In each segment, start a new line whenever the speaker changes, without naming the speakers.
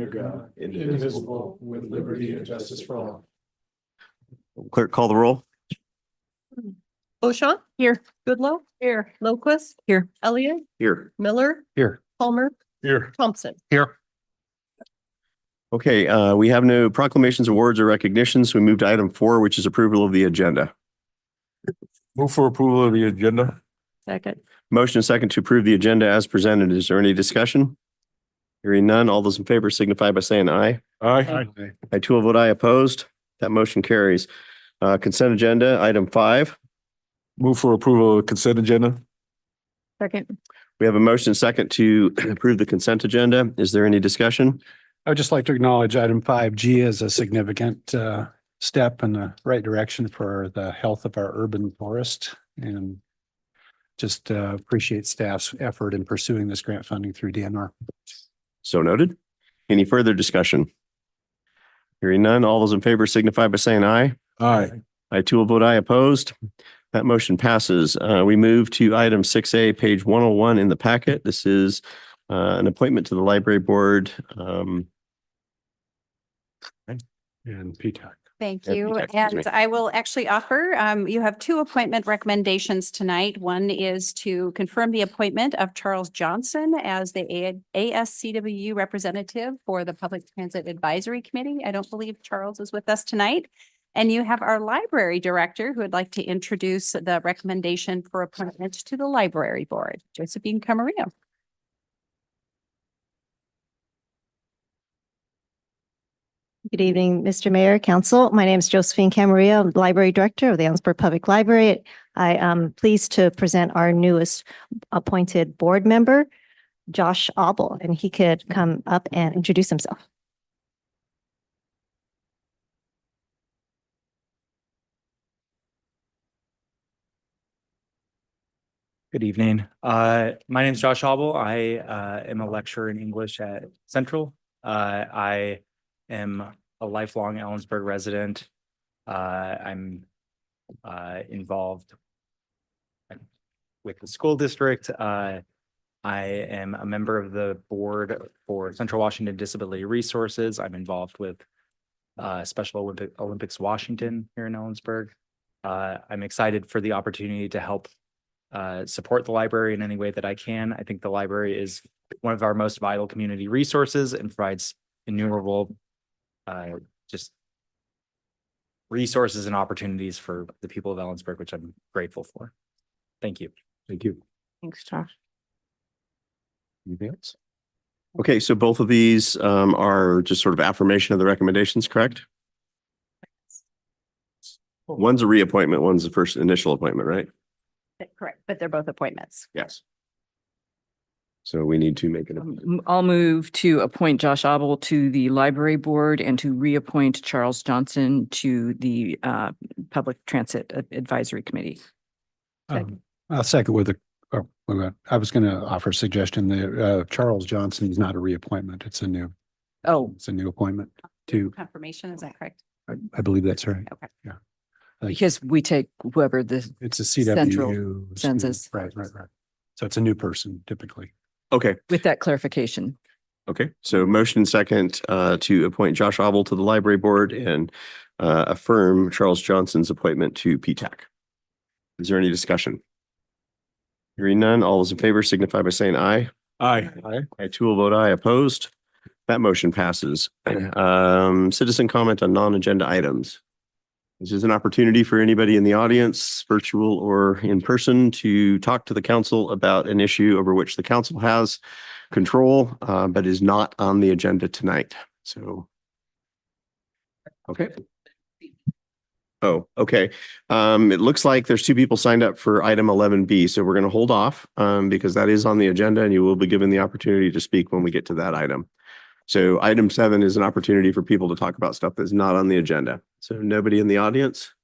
under God, indivisible, with liberty and justice for all.
Clerk, call the roll.
Beauchamp. Here. Goodlow. Here. Lowquist. Here. Elliott.
Here.
Miller.
Here.
Palmer.
Here.
Thompson.
Here.
Okay, we have no proclamations, awards, or recognitions. So we move to item 4, which is approval of the agenda.
Move for approval of the agenda.
Second.
Motion and second to approve the agenda as presented. Is there any discussion? Hearing none, all those in favor signify by saying aye.
Aye.
I too will vote aye. Opposed? That motion carries. Consent agenda, item 5.
Move for approval of consent agenda.
Second.
We have a motion and second to approve the consent agenda. Is there any discussion?
I would just like to acknowledge item 5G as a significant step in the right direction for the health of our urban forest, and just appreciate staff's effort in pursuing this grant funding through DNR.
So noted. Any further discussion? Hearing none, all those in favor signify by saying aye.
Aye.
I too will vote aye. Opposed? That motion passes. We move to item 6A, page 101 in the packet. This is an appointment to the library board.
And PTAC.
Thank
Yeah,
you.
excuse me.
And I will actually offer, you have 2 appointment recommendations tonight. One is to confirm the appointment of Charles Johnson as the ASCWU representative for the Public Transit Advisory Committee. I don't believe Charles is with us tonight. And you have our library director who would like to introduce the recommendation for appointment to the library board, Josephine Camarillo.
Good evening, Mr. Mayor, Council. My name is Josephine Camarillo, I'm the Library Director of the Ellensburg Public Library. I am pleased to present our newest appointed board member, Josh Abel, and he could come up and introduce himself.
Good evening. My name is Josh Abel. I am a lecturer in English at Central. I am a lifelong Ellensburg resident. I'm involved with the school district. I am a member of the board for Central Washington Disability Resources. I'm involved with Special Olympics Washington here in Ellensburg. I'm excited for the opportunity to help support the library in any way that I can. I think the library is one of our most vital community resources and provides innumerable just resources and opportunities for the people of Ellensburg, which I'm grateful for. Thank you.
Thank you.
Thanks, Josh.
Anything else? Okay, so both of these are just sort of affirmation of the recommendations, correct? One's a reappointment, one's the first initial appointment, right?
Correct, but they're both appointments.
Yes. So we need to make it.
I'll move to appoint Josh Abel to the library board and to reappoint Charles Johnson to the Public Transit Advisory Committee.
I'll second with I was going to offer a suggestion that Charles Johnson is not a reappointment. It's a new appointment to,
Confirmation, is that correct?
I believe that's right.
Okay.
Yeah.
Because we take whoever the
It's a
Central
CWU.
sends us.
Right. So it's a new person typically.
Okay.
with that clarification.
Okay, so motion second to appoint Josh Abel to the library board and affirm Charles Johnson's appointment to PTAC. Is there any discussion? Hearing none, all those in favor signify by saying aye.
Aye.
I too will vote aye. Opposed? That motion passes. Citizen comment on non-agenda items. This is an opportunity for anybody in the audience, virtual or in person, to talk to the council about an issue over which the council has control, but is not on the agenda tonight. So. Okay. Oh, okay. It looks like there's 2 people signed up for item 11B. So we're going to hold off because that is on the agenda and you will be given the opportunity to speak when we get to that item. So item 7 is an opportunity for people to talk about stuff that's not on the agenda. So nobody in the audience,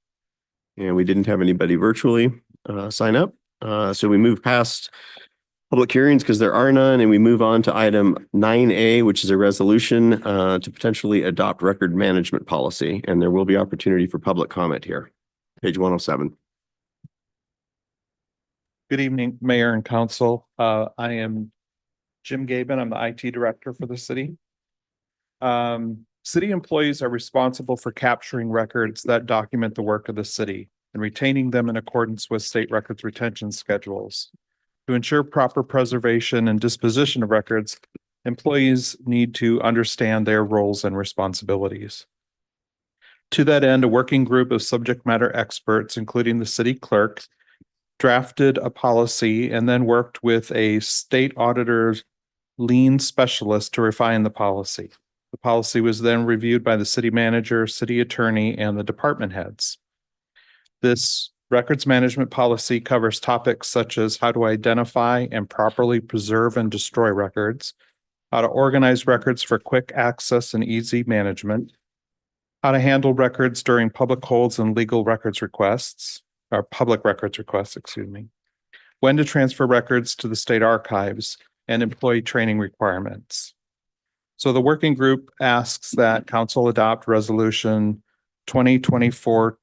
and we didn't have anybody virtually sign up. So we move past public hearings because there are none, and we move on to item 9A, which is a resolution to potentially adopt record management policy. And there will be opportunity for public comment here. Page 107.
Good evening, Mayor and Council. I am Jim Gaben. I'm the IT director for the city. City employees are responsible for capturing records that document the work of the city and retaining them in accordance with state records retention schedules. To ensure proper preservation and disposition of records, employees need to understand their roles and responsibilities. To that end, a working group of subject matter experts, including the city clerk, drafted a policy and then worked with a state auditor's lien specialist to refine the policy. The policy was then reviewed by the city manager, city attorney, and the department heads. This records management policy covers topics such as how to identify and properly preserve and destroy records, how to organize records for quick access and easy management, how to handle records during public holds and legal records requests, or public records requests, excuse me, when to transfer records to the state archives, and employee training requirements. So the working group asks that council adopt resolution 2024-28,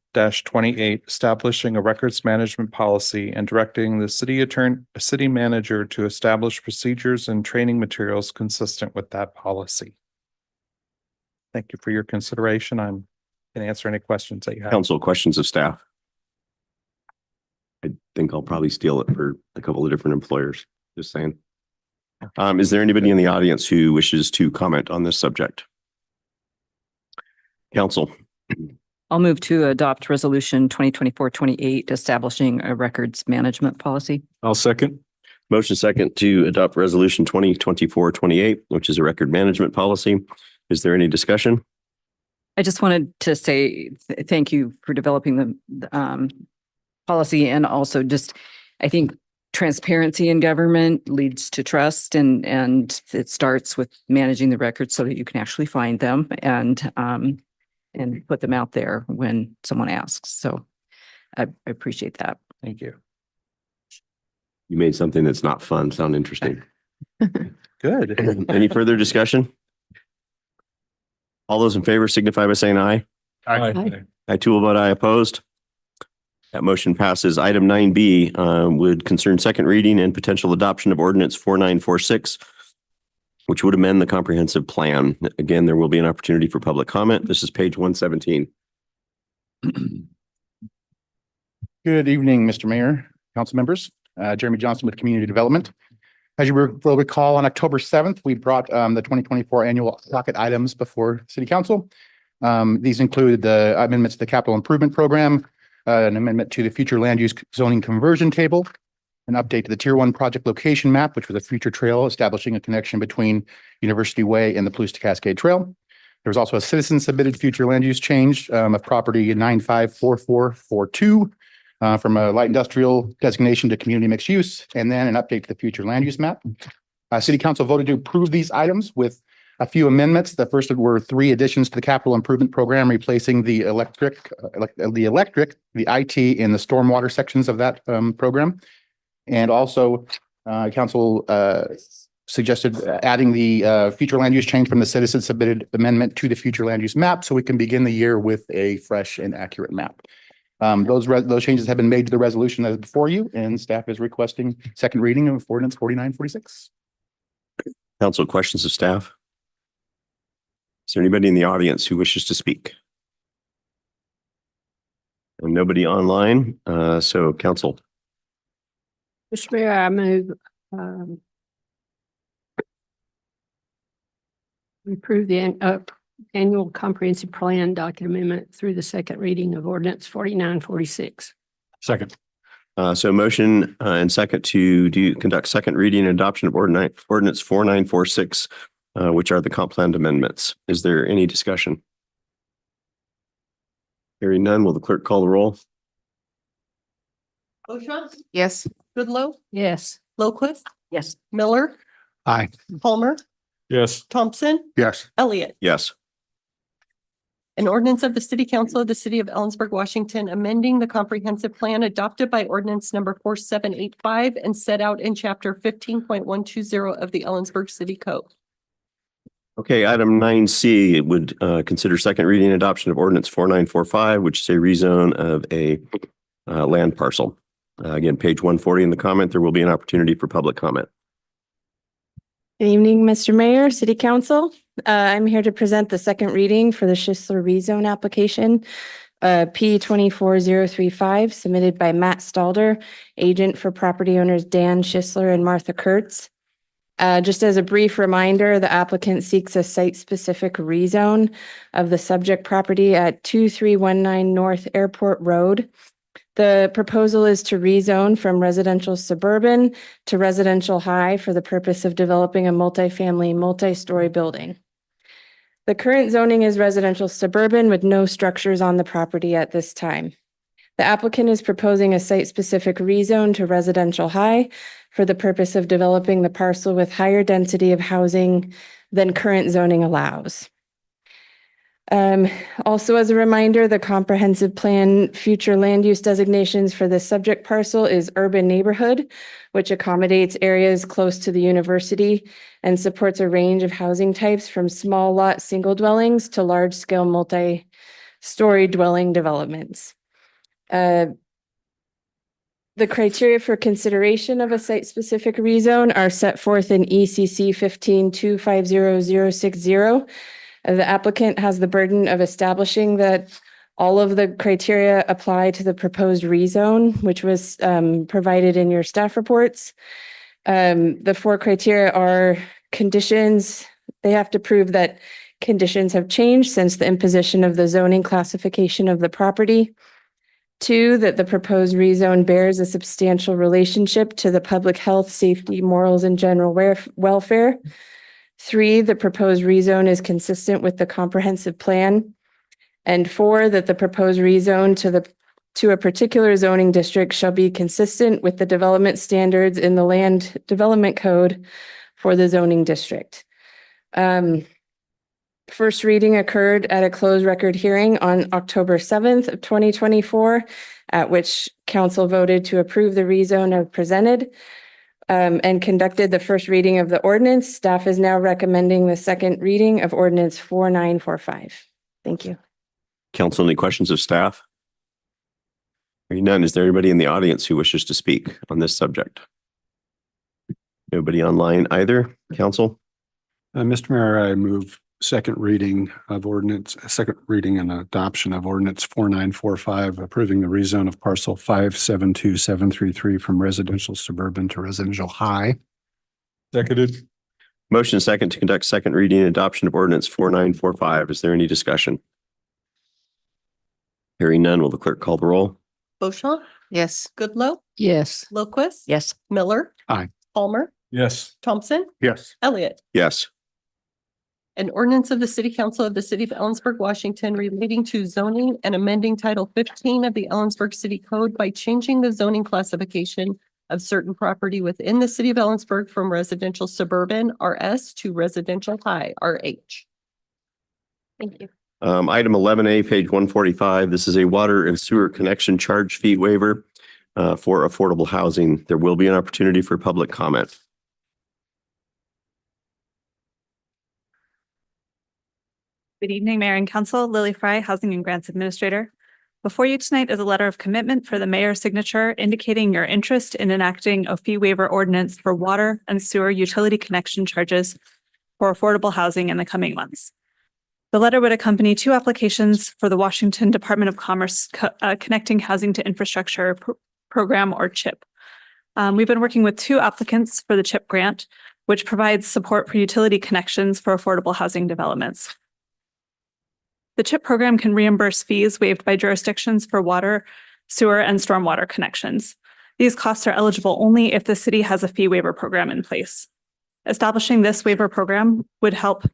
establishing a records management policy and directing the city manager to establish procedures and training materials consistent with that policy. Thank you for your consideration. I'm going to answer any questions that you have.
Council, questions of staff? I think I'll probably steal it for a couple of different employers, just saying. Is there anybody in the audience who wishes to comment on this subject? Council.
I'll move to adopt resolution 2024-28, establishing a records management policy.
I'll second.
Motion second to adopt resolution 2024-28, which is a record management policy. Is there any discussion?
I just wanted to say thank you for developing the policy, and also just, I think transparency in government leads to trust, and it starts with managing the records so that you can actually find them and put them out there when someone asks. So I appreciate that.
Thank you.
You made something that's not fun sound interesting.
Good.
Any further discussion? All those in favor signify by saying aye.
Aye.
I too will vote aye. Opposed? That motion passes. Item 9B would concern second reading and potential adoption of ordinance 4946, which would amend the comprehensive plan. Again, there will be an opportunity for public comment. This is page 117.
Good evening, Mr. Mayor, council members. Jeremy Johnson with Community Development. As you will recall, on October 7th, we brought the 2024 annual docket items before City Council. These include the amendments to the capital improvement program, an amendment to the future land use zoning conversion table, an update to the Tier 1 project location map, which was a future trail establishing a connection between University Way and the Palouse to Cascade Trail. There was also a citizen submitted future land use change of property 954442 from a light industrial designation to community mixed use, and then an update to the future land use map. City Council voted to approve these items with a few amendments. The first were 3 additions to the capital improvement program, replacing the electric, the IT, and the stormwater sections of that program. And also, council suggested adding the future land use change from the citizen submitted amendment to the future land use map, so we can begin the year with a fresh and accurate map. Those changes have been made to the resolution that is before you, and staff is requesting second reading of ordinance 4946.
Council, questions of staff? Is there anybody in the audience who wishes to speak? And nobody online, so council.
Mr. Mayor, I move approve the annual comprehensive plan docket amendment through the second reading of ordinance 4946.
Second.
So motion and second to conduct second reading and adoption of ordinance 4946, which are the comp plan amendments. Is there any discussion? Hearing none, will the clerk call the roll?
Boshaw,
Yes.
Goodloe,
Yes.
Lowquist,
Yes.
Miller,
Aye.
Palmer,
Yes.
Thompson,
Yes.
Elliott.
Yes.
An ordinance of the City Council of the City of Ellensburg, Washington, amending the comprehensive plan adopted by ordinance number 4785 and set out in chapter 15.120 of the Ellensburg City Code.
Okay, item 9C, it would consider second reading and adoption of ordinance 4945, which is a rezone of a land parcel. Again, page 140 in the comment, there will be an opportunity for public comment.
Good evening, Mr. Mayor, City Council.
I'm here to present the second reading for the Schisler rezone application, P 24035, submitted by Matt Stalder, agent for property owners Dan Schisler and Martha Kurtz. Just as a brief reminder, the applicant seeks a site-specific rezone of the subject property at 2319 North Airport Road. The proposal is to rezone from residential suburban to residential high for the purpose of developing a multifamily, multi-story building. The current zoning is residential suburban with no structures on the property at this time. The applicant is proposing a site-specific rezone to residential high for the purpose of developing the parcel with higher density of housing than current zoning allows. Also, as a reminder, the comprehensive plan future land use designations for this subject parcel is urban neighborhood, which accommodates areas close to the university and supports a range of housing types from small lot single dwellings to large scale multi-story dwelling developments. The criteria for consideration of a site-specific rezone are set forth in ECC 15250060. The applicant has the burden of establishing that all of the criteria apply to the proposed rezone, which was provided in your staff reports. The 4 criteria are conditions. They have to prove that conditions have changed since the imposition of the zoning classification of the property. 2, that the proposed rezone bears a substantial relationship to the public health, safety, morals, and general welfare. 3, the proposed rezone is consistent with the comprehensive plan. And 4, that the proposed rezone to a particular zoning district shall be consistent with the development standards in the land development code for the zoning district. First reading occurred at a closed record hearing on October 7th of 2024, at which council voted to approve the rezone as presented. And conducted the first reading of the ordinance. Staff is now recommending the second reading of ordinance 4945. Thank you.
Council, any questions of staff? Hearing none, is there anybody in the audience who wishes to speak on this subject? Nobody online either, council?
Mr. Mayor, I move second reading and adoption of ordinance 4945, approving the rezone of parcel 572733 from residential suburban to residential high.
Seconded.
Motion second to conduct second reading and adoption of ordinance 4945. Is there any discussion? Hearing none, will the clerk call the roll?
Beauchamp,
Yes.
Goodloe,
Yes.
Lowquist.
Yes.
Miller.
Aye.
Palmer,
Yes.
Thompson,
Yes.
Elliott.
Yes.
An ordinance of the City Council of the City of Ellensburg, Washington relating to zoning and amending Title 15 of the Ellensburg City Code by changing the zoning classification of certain property within the City of Ellensburg from residential suburban RS to residential high RH. Thank you.
Item 11A, page 145. This is a water and sewer connection charge fee waiver for affordable housing. There will be an opportunity for public comment.
Good evening, Mayor and Council. Lily Fry, Housing and Grants Administrator. Before you tonight is a letter of commitment for the mayor's signature indicating your interest in enacting a fee waiver ordinance for water and sewer utility connection charges for affordable housing in the coming months. The letter would accompany 2 applications for the Washington Department of Commerce Connecting Housing to Infrastructure Program, or CHIP. We've been working with 2 applicants for the CHIP grant, which provides support for utility connections for affordable housing developments. The CHIP program can reimburse fees waived by jurisdictions for water, sewer, and stormwater connections. These costs are eligible only if the city has a fee waiver program in place. Establishing this waiver program would help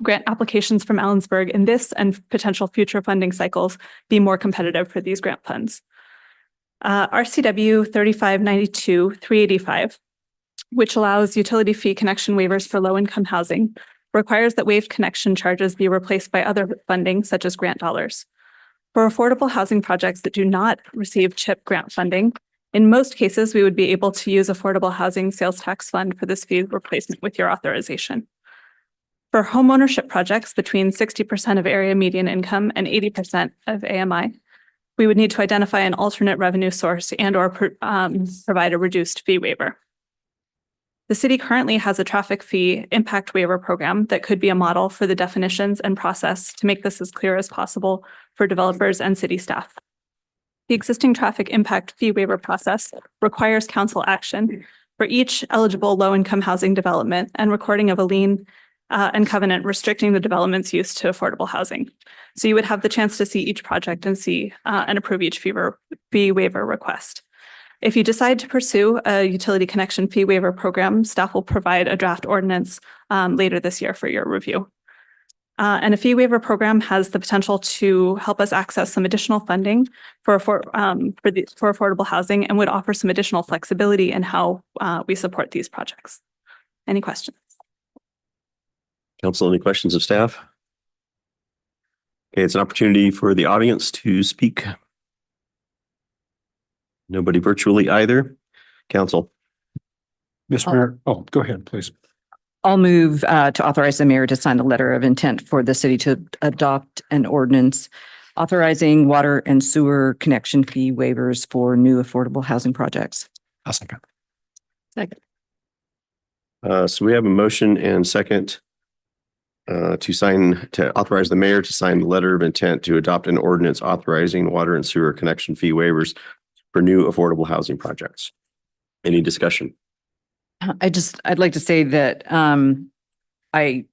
grant applications from Ellensburg in this and potential future funding cycles be more competitive for these grant funds. RCW 3592-385, which allows utility fee connection waivers for low-income housing, requires that waived connection charges be replaced by other funding, such as grant dollars. For affordable housing projects that do not receive CHIP grant funding, in most cases, we would be able to use Affordable Housing Sales Tax Fund for this fee replacement with your authorization. For homeownership projects between 60% of area median income and 80% of AMI, we would need to identify an alternate revenue source and/or provide a reduced fee waiver. The city currently has a traffic fee impact waiver program that could be a model for the definitions and process to make this as clear as possible for developers and city staff. The existing traffic impact fee waiver process requires council action for each eligible low-income housing development and recording of a lien and covenant restricting the development's use to affordable housing. So you would have the chance to see each project and see and approve each fee waiver request. If you decide to pursue a utility connection fee waiver program, staff will provide a draft ordinance later this year for your review. And a fee waiver program has the potential to help us access some additional funding for affordable housing and would offer some additional flexibility in how we support these projects. Any questions?
Council, any questions of staff? Okay, it's an opportunity for the audience to speak. Nobody virtually either. Council.
Mr. Mayor, oh, go ahead, please.
I'll move to authorize the mayor to sign the letter of intent for the city to adopt an ordinance authorizing water and sewer connection fee waivers for new affordable housing projects.
I'll second.
Second.
So we have a motion and second to authorize the mayor to sign the letter of intent to adopt an ordinance authorizing water and sewer connection fee waivers for new affordable housing projects. Any discussion?
I'd like to say that I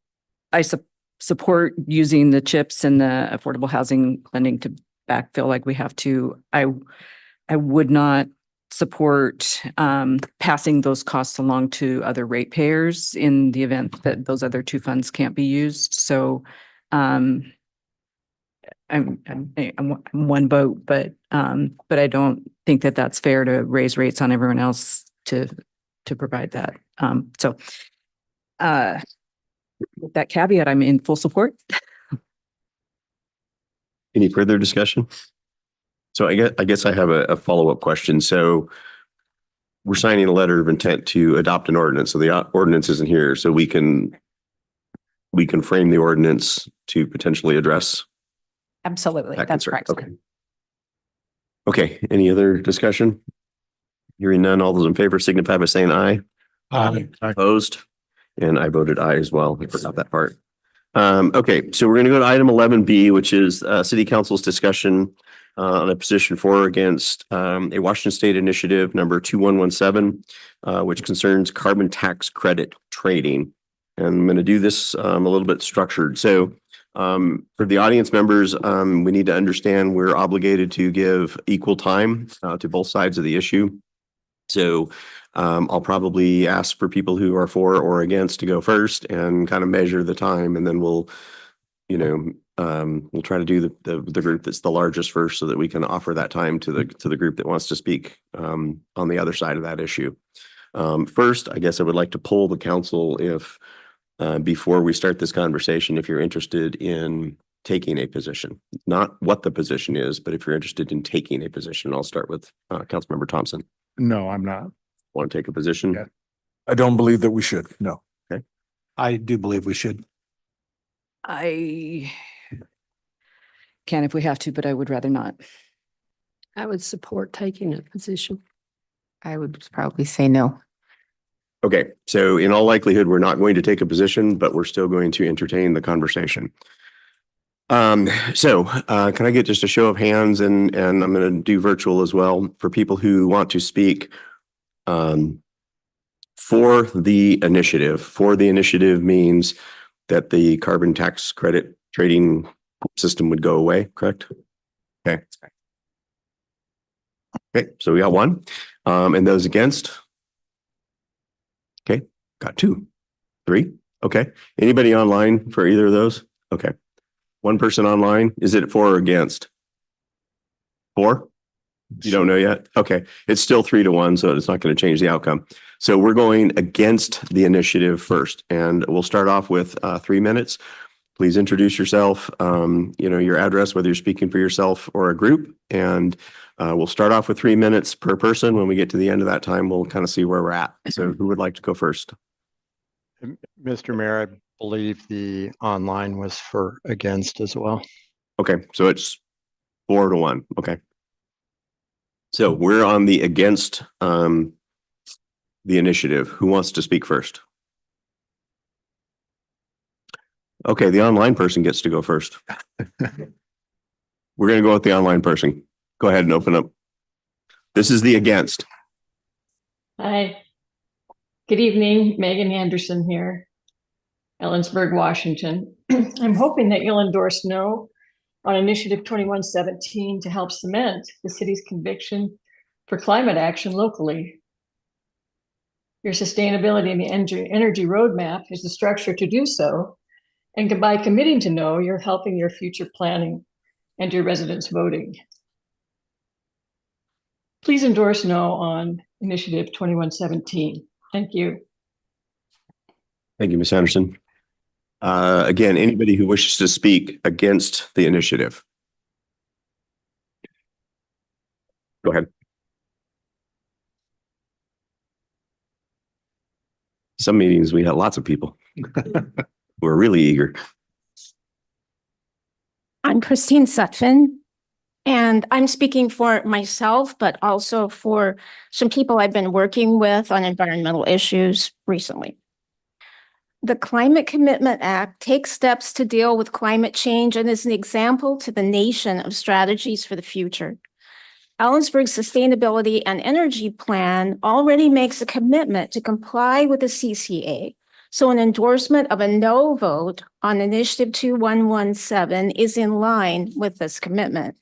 support using the CHIPS and the affordable housing lending to backfill like we have to. I would not support passing those costs along to other ratepayers in the event that those other two funds can't be used. So I'm one vote, but I don't think that that's fair to raise rates on everyone else to provide that. With that caveat, I'm in full support.
Any further discussion? So I guess I have a follow-up question. So we're signing a letter of intent to adopt an ordinance. So the ordinance isn't here. So we can frame the ordinance to potentially address
Absolutely.
that
That's
concern.
correct.
Okay. Okay. Any other discussion? Hearing none, all those in favor signify by saying aye.
Aye.
Opposed? And I voted aye as well. I forgot that part. Okay, so we're going to go to item 11B, which is City Council's discussion on a position for or against a Washington State initiative number 2117, which concerns carbon tax credit trading. And I'm going to do this a little bit structured. So for the audience members, we need to understand we're obligated to give equal time to both sides of the issue. So I'll probably ask for people who are for or against to go first and kind of measure the time, and then we'll try to do the group that's the largest first, so that we can offer that time to the group that wants to speak on the other side of that issue. First, I guess I would like to poll the council if before we start this conversation, if you're interested in taking a position, not what the position is, but if you're interested in taking a position. I'll start with Councilmember Thompson.
No, I'm not.
Want to take a position?
Yeah.
I don't believe that we should. No.
I do believe we should.
I can if we have to, but I would rather not.
I would support taking a position.
I would probably say no.
Okay, so in all likelihood, we're not going to take a position, but we're still going to entertain the conversation. Can I get just a show of hands, and I'm going to do virtual as well, for people who want to speak for the initiative. For the initiative means that the carbon tax credit trading system would go away, correct? Okay. Okay, so we got one. And those against? Okay, got 2, 3. Okay. Anybody online for either of those? Okay. One person online. Is it for or against? 4? You don't know yet? Okay. It's still 3-1, so it's not going to change the outcome. So we're going against the initiative first, and we'll start off with 3 minutes. Please introduce yourself, your address, whether you're speaking for yourself or a group, and we'll start off with 3 minutes per person. When we get to the end of that time, we'll kind of see where we're at. So who would like to go first?
Mr. Mayor, I believe the online was for against as well.
Okay, so it's 4-1. Okay. So we're on the against the initiative? Who wants to speak first? Okay, the online person gets to go first. We're going to go with the online person. Go ahead and open up. This is the against.
Hi. Good evening, Megan Anderson here, Ellensburg, Washington. I'm hoping that you'll endorse no on Initiative 2117 to help cement the city's conviction for climate action locally. Your sustainability and the energy roadmap is the structure to do so. And by committing to no, you're helping your future planning and your residents voting. Please endorse no on Initiative 2117. Thank you.
Thank you, Ms. Anderson. Again, anybody who wishes to speak against the initiative. Go ahead. Some meetings, we had lots of people. We're really eager.
I'm Christine Sutphin, and I'm speaking for myself, but also for some people I've been working with on environmental issues recently. The Climate Commitment Act takes steps to deal with climate change and is an example to the nation of strategies for the future. Ellensburg's Sustainability and Energy Plan already makes a commitment to comply with the CCA. So an endorsement of a no vote on Initiative 2117 is in line with this commitment.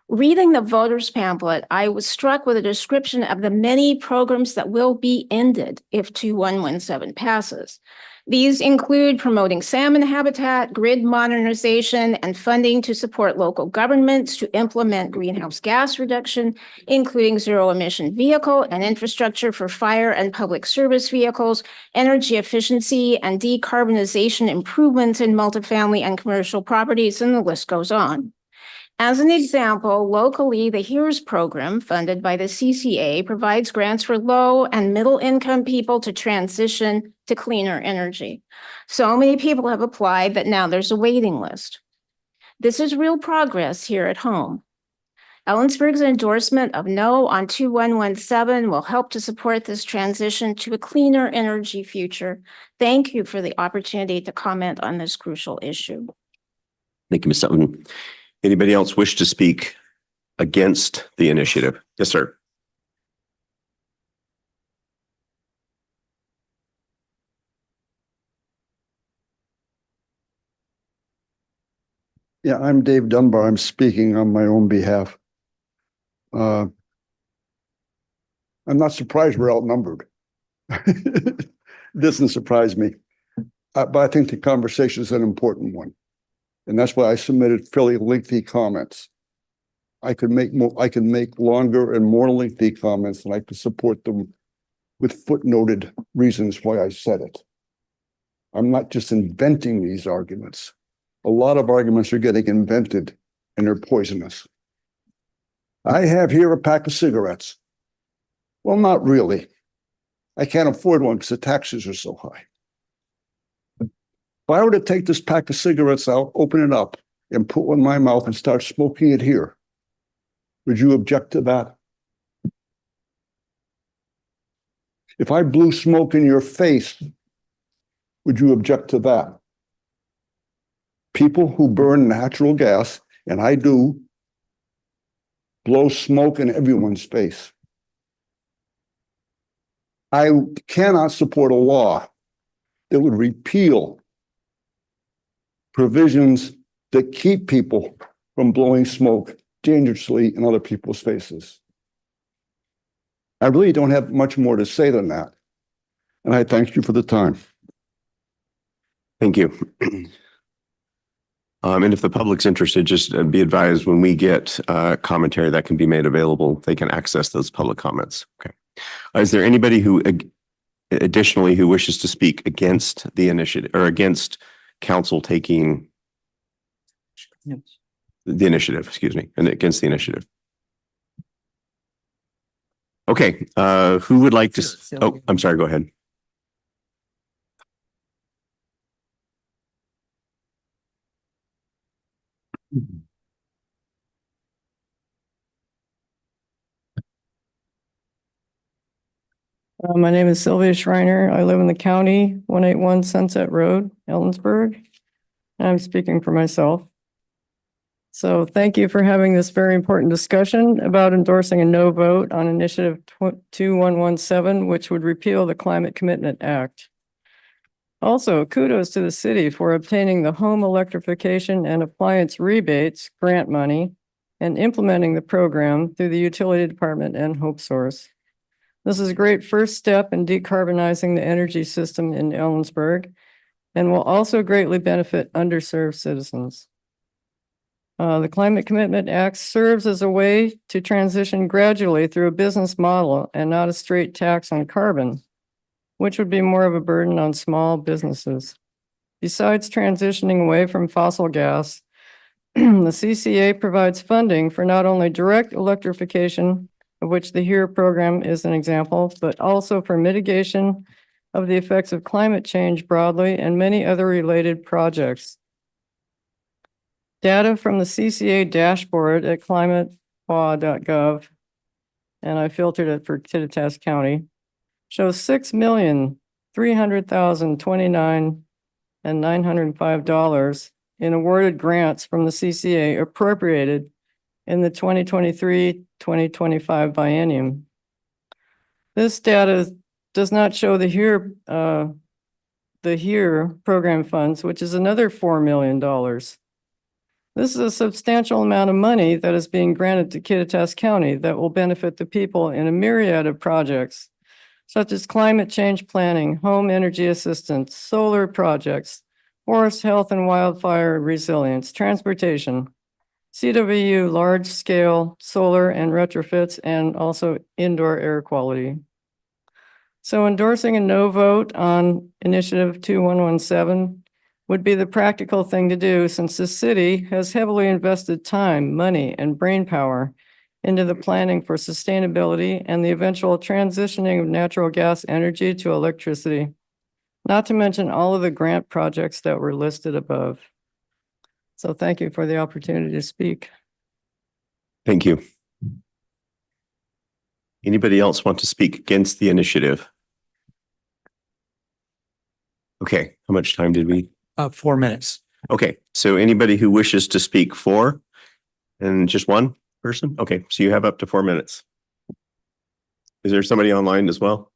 Reading the voters pamphlet, I was struck with a description of the many programs that will be ended if 2117 passes. These include promoting salmon habitat, grid modernization, and funding to support local governments to implement greenhouse gas reduction, including zero-emission vehicle and infrastructure for fire and public service vehicles, energy efficiency, and decarbonization improvements in multifamily and commercial properties, and the list goes on. As an example, locally, the HERES program, funded by the CCA, provides grants for low and middle income people to transition to cleaner energy. So many people have applied that now there's a waiting list. This is real progress here at home. Ellensburg's endorsement of no on 2117 will help to support this transition to a cleaner energy future. Thank you for the opportunity to comment on this crucial issue.
Thank you, Ms. Sutton. Anybody else wish to speak against the initiative? Yes, sir.
Yeah, I'm Dave Dunbar. I'm speaking on my own behalf. I'm not surprised we're outnumbered. It doesn't surprise me. But I think the conversation is an important one. And that's why I submitted fairly lengthy comments. I can make longer and more lengthy comments, and I could support them with footnoted reasons why I said it. I'm not just inventing these arguments. A lot of arguments are getting invented and they're poisonous. I have here a pack of cigarettes. Well, not really. I can't afford one because the taxes are so high. If I were to take this pack of cigarettes out, open it up, and put one in my mouth and start smoking it here, would you object to that? If I blew smoke in your face, would you object to that? People who burn natural gas, and I do, blow smoke in everyone's face. I cannot support a law that would repeal provisions that keep people from blowing smoke dangerously in other people's faces. I really don't have much more to say than that. And I thank you for the time.
Thank you. And if the public's interested, just be advised when we get commentary that can be made available, they can access those public comments. Okay. Is there anybody who additionally who wishes to speak against the initiative or against council taking the initiative, excuse me, and against the initiative? Okay. Who would like to? Oh, I'm sorry. Go ahead.
My name is Sylvia Schreiner. I live in the county, 181 Sunset Road, Ellensburg. I'm speaking for myself. So thank you for having this very important discussion about endorsing a no vote on Initiative 2117, which would repeal the Climate Commitment Act. Also, kudos to the city for obtaining the home electrification and appliance rebates grant money and implementing the program through the utility department and Hope Source. This is a great first step in decarbonizing the energy system in Ellensburg and will also greatly benefit underserved citizens. The Climate Commitment Act serves as a way to transition gradually through a business model and not a straight tax on carbon, which would be more of a burden on small businesses. Besides transitioning away from fossil gas, the CCA provides funding for not only direct electrification, of which the HERE program is an example, but also for mitigation of the effects of climate change broadly and many other related projects. Data from the CCA dashboard at climatepaw.gov, and I filtered it for Kittitas County, shows $6,300,029 and $905 in awarded grants from the CCA appropriated in the 2023-2025 biennium. This data does not show the HERE program funds, which is another $4 million. This is a substantial amount of money that is being granted to Kittitas County that will benefit the people in a myriad of projects, such as climate change planning, home energy assistance, solar projects, forest health and wildfire resilience, transportation, CWU large-scale solar and retrofits, and also indoor air quality. So endorsing a no vote on Initiative 2117 would be the practical thing to do, since the city has heavily invested time, money, and brainpower into the planning for sustainability and the eventual transitioning of natural gas energy to electricity, not to mention all of the grant projects that were listed above. So thank you for the opportunity to speak.
Thank you. Anybody else want to speak against the initiative? Okay, how much time did we?
4 minutes.
Okay, so anybody who wishes to speak for, and just one person? Okay, so you have up to 4 minutes. Is there somebody online as well?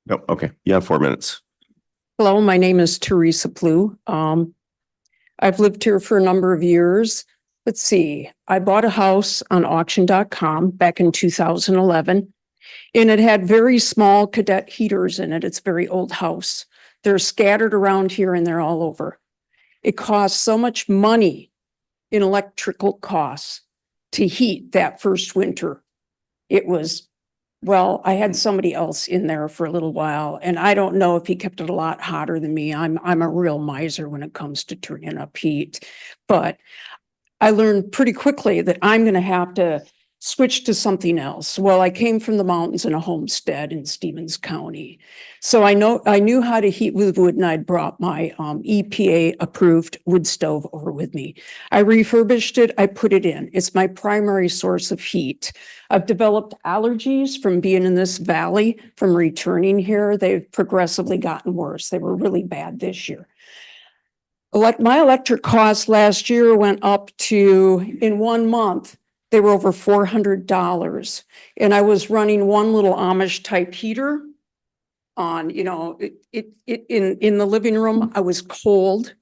No, okay, you have 4 minutes.
Hello, my name is Teresa Plew. I've lived here for a number of years. Let's see, I bought a house on auction.com back in 2011, and it had very small cadet heaters in it. It's a very old house. They're scattered around here and they're all over. It cost so much money in electrical costs to heat that first winter. It was, well, I had somebody else in there for a little while, and I don't know if he kept it a lot hotter than me. I'm a real miser when it comes to turning up heat, but I learned pretty quickly that I'm going to have to switch to something else. Well, I came from the mountains in a homestead in Stevens County. So I knew how to heat with wood, and I'd brought my EPA approved wood stove over with me. I refurbished it, I put it in. It's my primary source of heat. I've developed allergies from being in this valley, from returning here. They've progressively gotten worse. They were really bad this year. My electric costs last year went up to, in 1 month, they were over $400. And I was running one little Amish type heater on, in the living room. I was cold.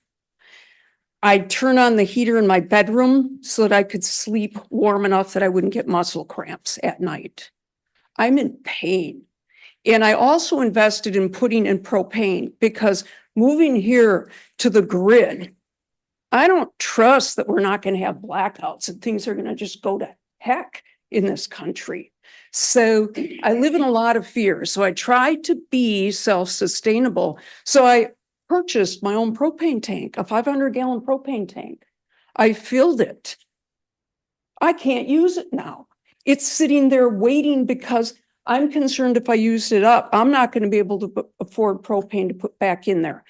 I'd turn on the heater in my bedroom so that I could sleep warm enough that I wouldn't get muscle cramps at night. I'm in pain. And I also invested in putting in propane, because moving here to the grid, I don't trust that we're not going to have blackouts and things are going to just go to heck in this country. So I live in a lot of fear. So I try to be self-sustainable. So I purchased my own propane tank, a 500-gallon propane tank. I filled it. I can't use it now. It's sitting there waiting because I'm concerned if I used it up, I'm not going to be able to afford propane to put back in there.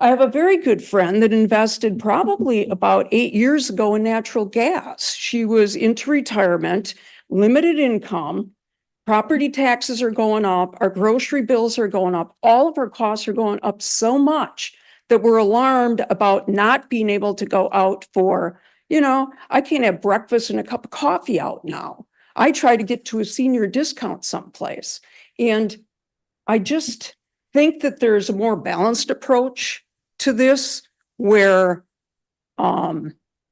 I have a very good friend that invested probably about 8 years ago in natural gas. She was into retirement, limited income, Property taxes are going up, our grocery bills are going up, all of our costs are going up so much that we're alarmed about not being able to go out for, I can't have breakfast and a cup of coffee out now. I try to get to a senior discount someplace. And I just think that there's a more balanced approach to this where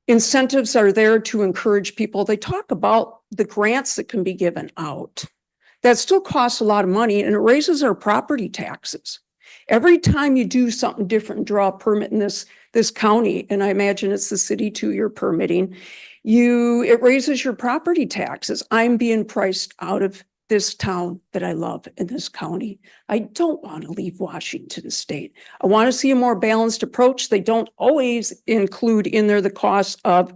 incentives are there to encourage people. They talk about the grants that can be given out. That still costs a lot of money and it raises our property taxes. Every time you do something different, draw a permit in this county, and I imagine it's the city too, you're permitting, it raises your property taxes. I'm being priced out of this town that I love in this county. I don't want to leave Washington State. I want to see a more balanced approach. They don't always include in there the cost of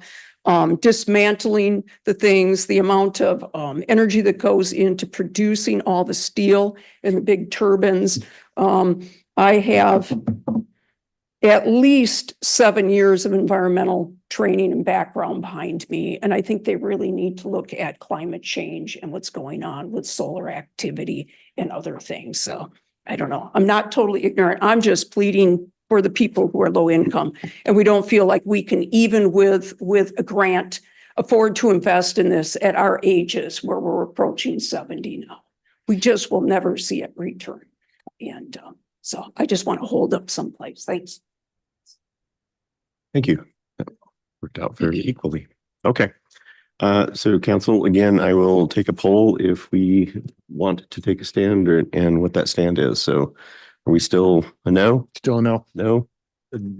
dismantling the things, the amount of energy that goes into producing all the steel and the big turbines. I have at least 7 years of environmental training and background behind me. And I think they really need to look at climate change and what's going on with solar activity and other things. So I don't know. I'm not totally ignorant. I'm just pleading for the people who are low income. And we don't feel like we can, even with a grant, afford to invest in this at our ages where we're approaching 70 now. We just will never see it return. And so I just want to hold up someplace. Thanks.
Thank you. That worked out very equally. Okay. So council, again, I will take a poll if we want to take a stand and what that stand is. So are we still a no?
Still no.
No?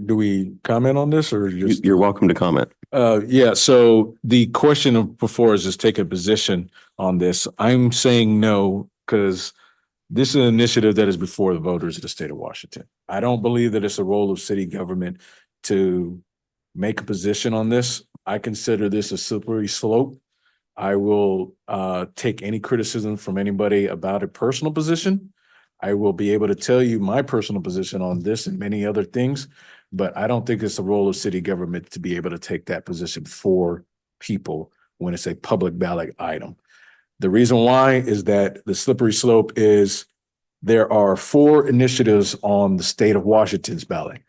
Do we comment on this or just?
You're welcome to comment.
Yeah, so the question before is just take a position on this. I'm saying no, because this is an initiative that is before the voters of the state of Washington. I don't believe that it's a role of city government to make a position on this. I consider this a slippery slope. I will take any criticism from anybody about a personal position. I will be able to tell you my personal position on this and many other things, but I don't think it's the role of city government to be able to take that position for people when it's a public ballot item. The reason why is that the slippery slope is there are 4 initiatives on the state of Washington's ballot.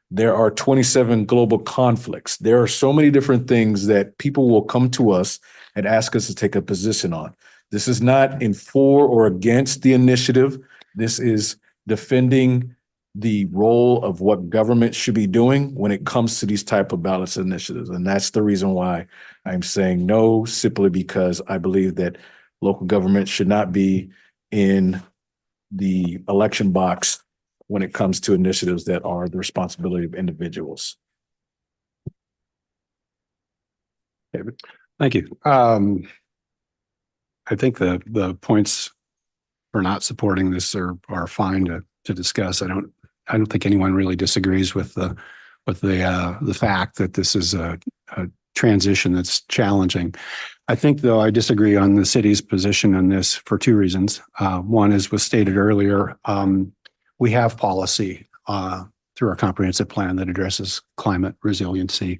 There are 27 global conflicts. There are so many different things that people will come to us and ask us to take a position on. This is not in for or against the initiative. This is defending the role of what government should be doing when it comes to these type of ballot initiatives. And that's the reason why I'm saying no, simply because I believe that local government should not be in the election box when it comes to initiatives that are the responsibility of individuals.
David, thank you. I think the points for not supporting this are fine to discuss. I don't think anyone really disagrees with the fact that this is a transition that's challenging. I think, though, I disagree on the city's position on this for 2 reasons. One, as was stated earlier, we have policy through our comprehensive plan that addresses climate resiliency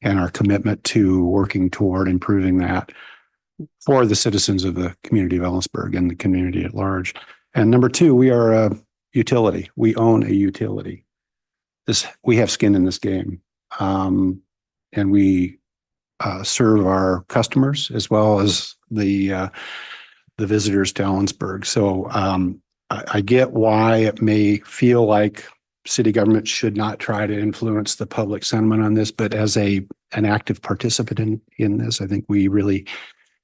and our commitment to working toward improving that for the citizens of the community of Ellensburg and the community at large. And number 2, we are a utility. We own a utility. We have skin in this game, and we serve our customers as well as the visitors to Ellensburg. So I get why it may feel like city government should not try to influence the public sentiment on this, but as an active participant in this, I think we really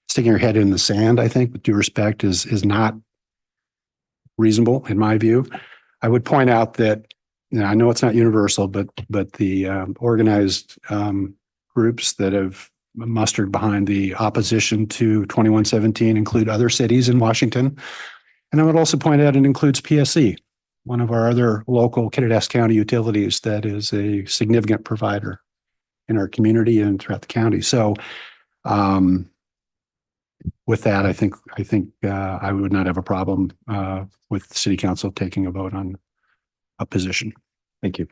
sticking our head in the sand, I think, with due respect, is not reasonable in my view. I would point out that, I know it's not universal, but the organized groups that have mustered behind the opposition to 2117 include other cities in Washington. And I would also point out it includes PSC, one of our other local Kittitas County utilities that is a significant provider in our community and throughout the county. So with that, I think I would not have a problem with the city council taking a vote on a position.
Thank you.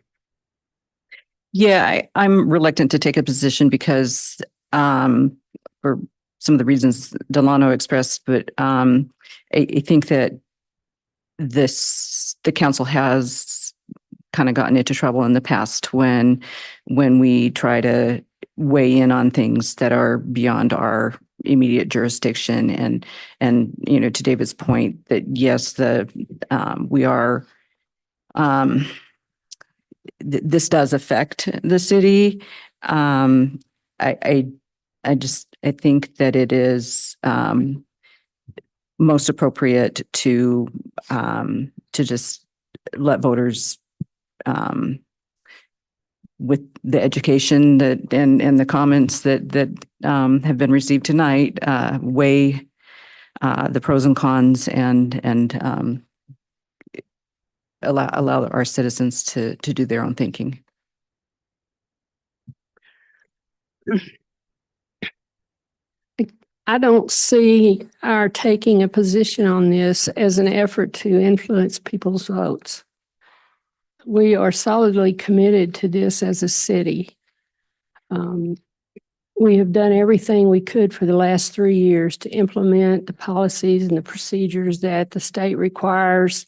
Yeah, I'm reluctant to take a position because for some of the reasons Delano expressed, but I think that the council has kind of gotten into trouble in the past when we try to weigh in on things that are beyond our immediate jurisdiction. And to David's point, that yes, we are this does affect the city. I think that it is most appropriate to just let voters with the education that and the comments that have been received tonight, weigh the pros and cons and allow our citizens to do their own thinking.
I don't see our taking a position on this as an effort to influence people's votes. We are solidly committed to this as a city. We have done everything we could for the last 3 years to implement the policies and the procedures that the state requires.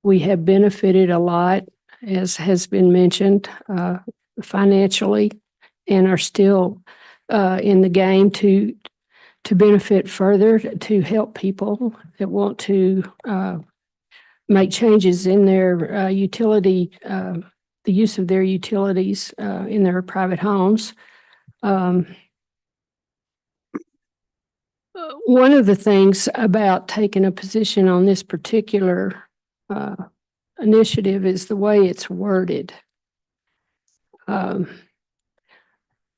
We have benefited a lot, as has been mentioned, financially, and are still in the game to benefit further, to help people that want to make changes in their utility, the use of their utilities in their private homes. One of the things about taking a position on this particular initiative is the way it's worded.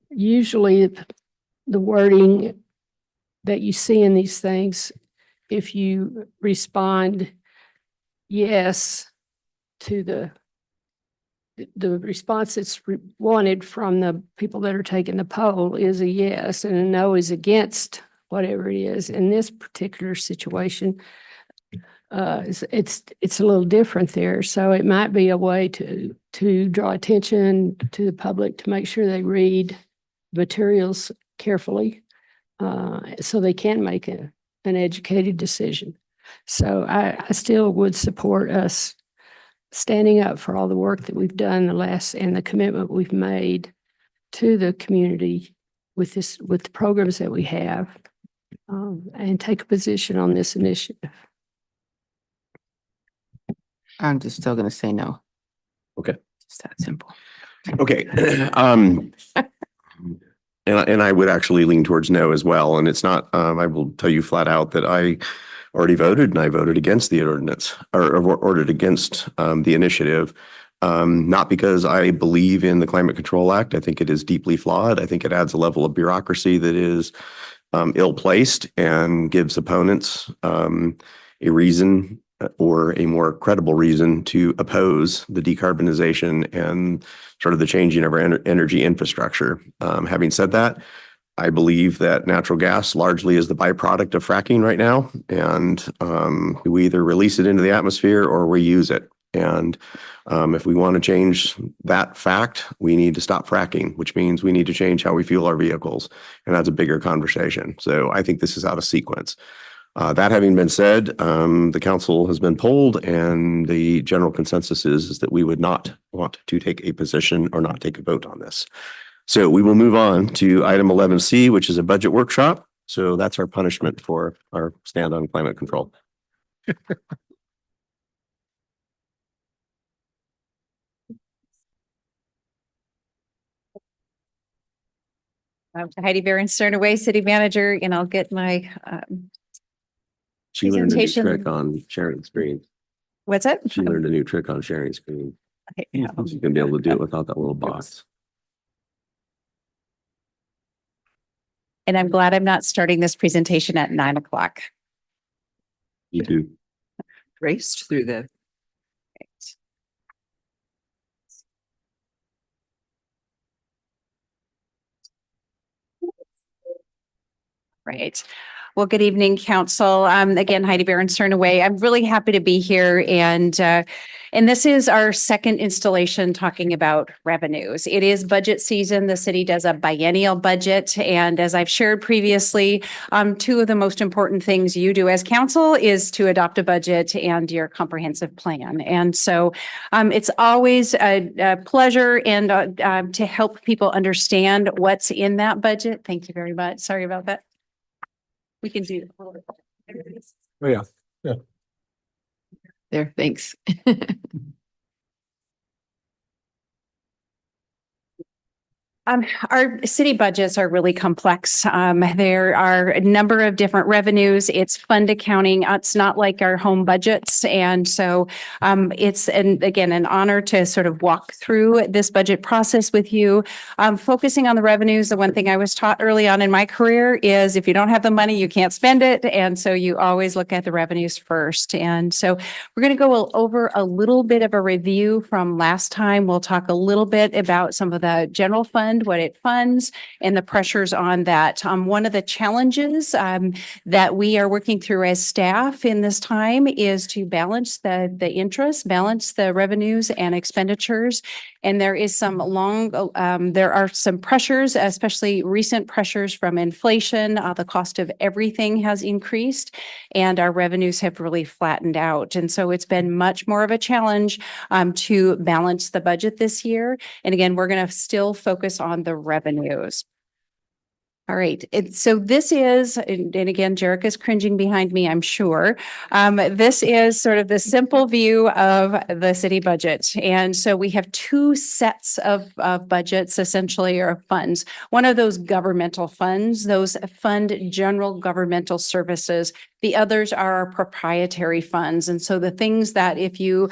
Usually the wording that you see in these things, if you respond yes to the response that's wanted from the people that are taking the poll is a yes, and a no is against whatever it is. In this particular situation, it's a little different there. So it might be a way to draw attention to the public to make sure they read materials carefully, so they can make an educated decision. So I still would support us standing up for all the work that we've done and the commitment we've made to the community with the programs that we have, and take a position on this initiative.
I'm just still going to say no.
Okay.
Just that simple.
Okay. And I would actually lean towards no as well. And it's not, I will tell you flat out that I already voted and I voted against the ordinance or ordered against the initiative. Not because I believe in the Climate Control Act. I think it is deeply flawed. I think it adds a level of bureaucracy that is ill-placed and gives opponents a reason or a more credible reason to oppose the decarbonization and sort of the changing of our energy infrastructure. Having said that, I believe that natural gas largely is the byproduct of fracking right now, and we either release it into the atmosphere or we use it. And if we want to change that fact, we need to stop fracking, which means we need to change how we fuel our vehicles, and that's a bigger conversation. So I think this is out of sequence. That having been said, the council has been polled and the general consensus is that we would not want to take a position or not take a vote on this. So we will move on to item 11C, which is a budget workshop. So that's our punishment for our stand on climate control.
Heidi Barron Sternaway, City Manager, and I'll get my
She learned a new
presentation.
trick on sharing screen.
What's it?
She learned a new trick on sharing screen.
Okay,
She's gonna be able to do it without that little box.
And I'm glad I'm not starting this presentation at 9 o'clock.
You too.
Raced through the.
Right. Well, good evening, council. Again, Heidi Barron Cernaway. I'm really happy to be here and this is our second installation talking about revenues. It is budget season. The city does a biennial budget. And as I've shared previously, two of the most important things you do as council is to adopt a budget and your comprehensive plan. And so it's always a pleasure and to help people understand what's in that budget. Thank you very much. Sorry about that. We can do.
Oh, yeah. Yeah.
There, thanks.
Our city budgets are really complex. There are a number of different revenues. It's fund accounting. It's not like our home budgets. And so it's, and again, an honor to sort of walk through this budget process with you. Focusing on the revenues, the one thing I was taught early on in my career is if you don't have the money, you can't spend it. And so you always look at the revenues first. And so we're going to go over a little bit of a review from last time. We'll talk a little bit about some of the general fund, what it funds, and the pressures on that. One of the challenges that we are working through as staff in this time is to balance the interest, balance the revenues and expenditures. And there is some there are some pressures, especially recent pressures from inflation. The cost of everything has increased and our revenues have really flattened out. And so it's been much more of a challenge to balance the budget this year. And again, we're going to still focus on the revenues. All right. So this is, and again, Jerica's cringing behind me, I'm sure. This is sort of the simple view of the city budget. And so we have two sets of budgets, essentially, or funds. One of those governmental funds, those fund general governmental services. The others are our proprietary funds. And so the things that if you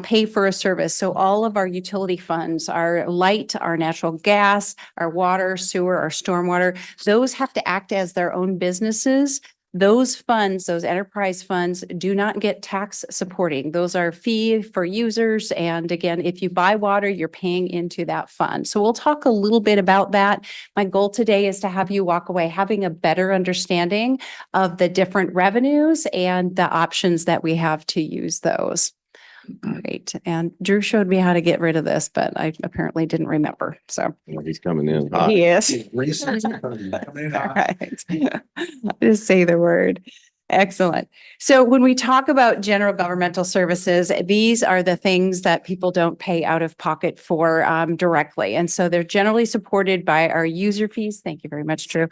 pay for a service, so all of our utility funds, our light, our natural gas, our water, sewer, our stormwater, those have to act as their own businesses. Those funds, those enterprise funds, do not get tax supporting. Those are fee for users. And again, if you buy water, you're paying into that fund. So we'll talk a little bit about that. My goal today is to have you walk away having a better understanding of the different revenues and the options that we have to use those. All right. And Drew showed me how to get rid of this, but I apparently didn't remember. So
He's coming in.
he is. All right. Just say the word. Excellent. So when we talk about general governmental services, these are the things that people don't pay out of pocket for directly. And so they're generally supported by our user fees. Thank you very much, Drew.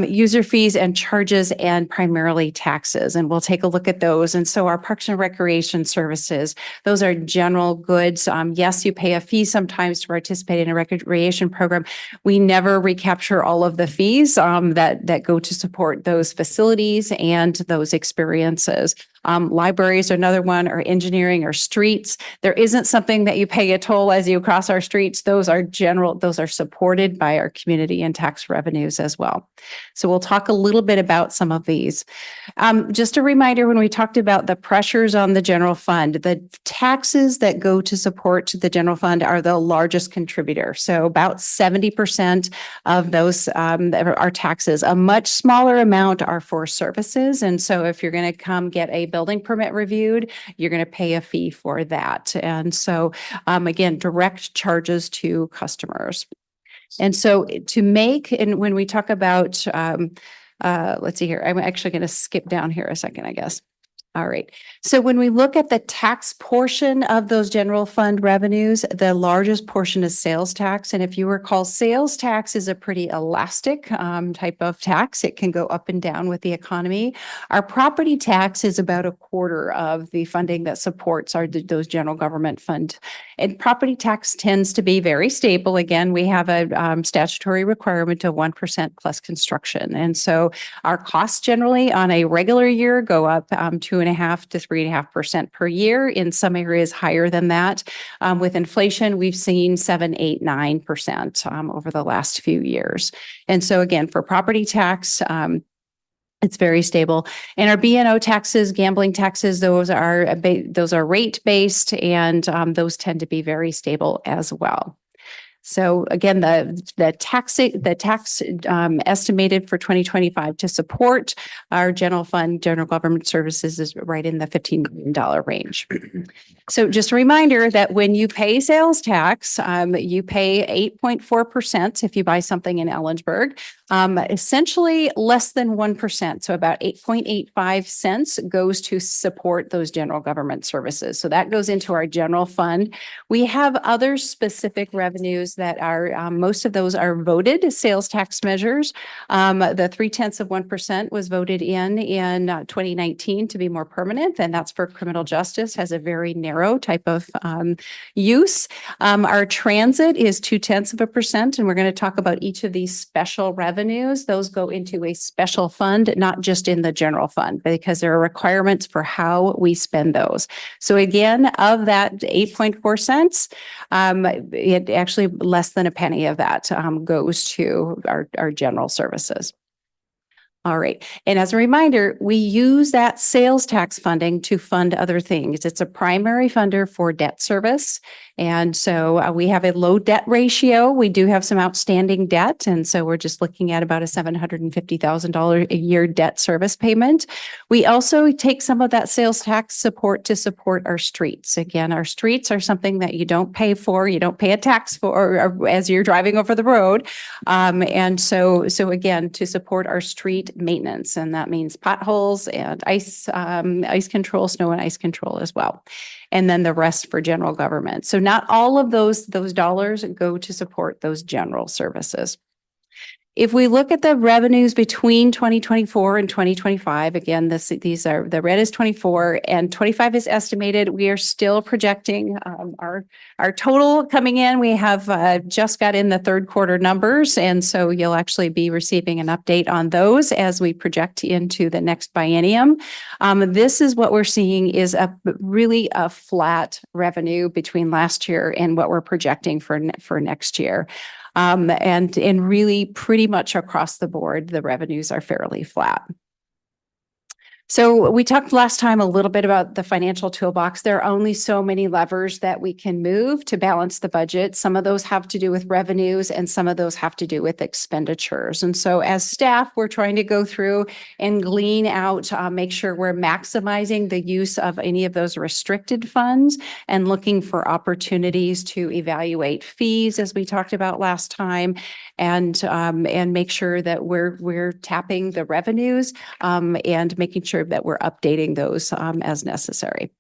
User fees and charges and primarily taxes. And we'll take a look at those. And so our Parks and Recreation services, those are general goods. Yes, you pay a fee sometimes to participate in a recreation program. We never recapture all of the fees that go to support those facilities and those experiences. Libraries are another one, or engineering or streets. There isn't something that you pay a toll as you cross our streets. Those are general, those are supported by our community and tax revenues as well. So we'll talk a little bit about some of these. Just a reminder, when we talked about the pressures on the general fund, the taxes that go to support the general fund are the largest contributor. So about 70% of those are taxes. A much smaller amount are for services. And so if you're going to come get a building permit reviewed, you're going to pay a fee for that. And so again, direct charges to customers. And so to make, and when we talk about, let's see here, I'm actually going to skip down here a second, I guess. All right. So when we look at the tax portion of those general fund revenues, the largest portion is sales tax. And if you recall, sales tax is a pretty elastic type of tax. It can go up and down with the economy. Our property tax is about a quarter of the funding that supports those general government fund. And property tax tends to be very stable. Again, we have a statutory requirement of 1% plus construction. And so our costs generally on a regular year go up 2.5% to 3.5% per year. In some areas higher than that. With inflation, we've seen 7, 8, 9% over the last few years. And so again, for property tax, it's very stable. And our B&O taxes, gambling taxes, those are rate based, and those tend to be very stable as well. So again, the tax estimated for 2025 to support our general fund, general government services is right in the $15 million range. So just a reminder that when you pay sales tax, you pay 8.4% if you buy something in Ellensburg, essentially less than 1%. So about 8.85 cents goes to support those general government services. So that goes into our general fund. We have other specific revenues that are, most of those are voted sales tax measures. The 0.3% was voted in 2019 to be more permanent, and that's for criminal justice, has a very narrow type of use. Our transit is 0.2%, and we're going to talk about each of these special revenues. Those go into a special fund, not just in the general fund, because there are requirements for how we spend those. So again, of that 8.4 cents, it actually less than a penny of that goes to our general services. All right. And as a reminder, we use that sales tax funding to fund other things. It's a primary funder for debt service. And so we have a low debt ratio. We do have some outstanding debt. And so we're just looking at about a $750,000 a year debt service payment. We also take some of that sales tax support to support our streets. Again, our streets are something that you don't pay for, you don't pay a tax for as you're driving over the road. And so again, to support our street maintenance, and that means potholes and ice control, snow and ice control as well. And then the rest for general government. So not all of those dollars go to support those general services. If we look at the revenues between 2024 and 2025, again, these are, the red is 24 and 25 is estimated. We are still projecting our total coming in. We have just got in the third quarter numbers. And so you'll actually be receiving an update on those as we project into the next biennium. This is what we're seeing is really a flat revenue between last year and what we're projecting for next year. And really pretty much across the board, the revenues are fairly flat. So we talked last time a little bit about the financial toolbox. There are only so many levers that we can move to balance the budget. Some of those have to do with revenues and some of those have to do with expenditures. And so as staff, we're trying to go through and glean out, make sure we're maximizing the use of any of those restricted funds and looking for opportunities to evaluate fees, as we talked about last time, and make sure that we're tapping the revenues and making sure that we're updating those as necessary.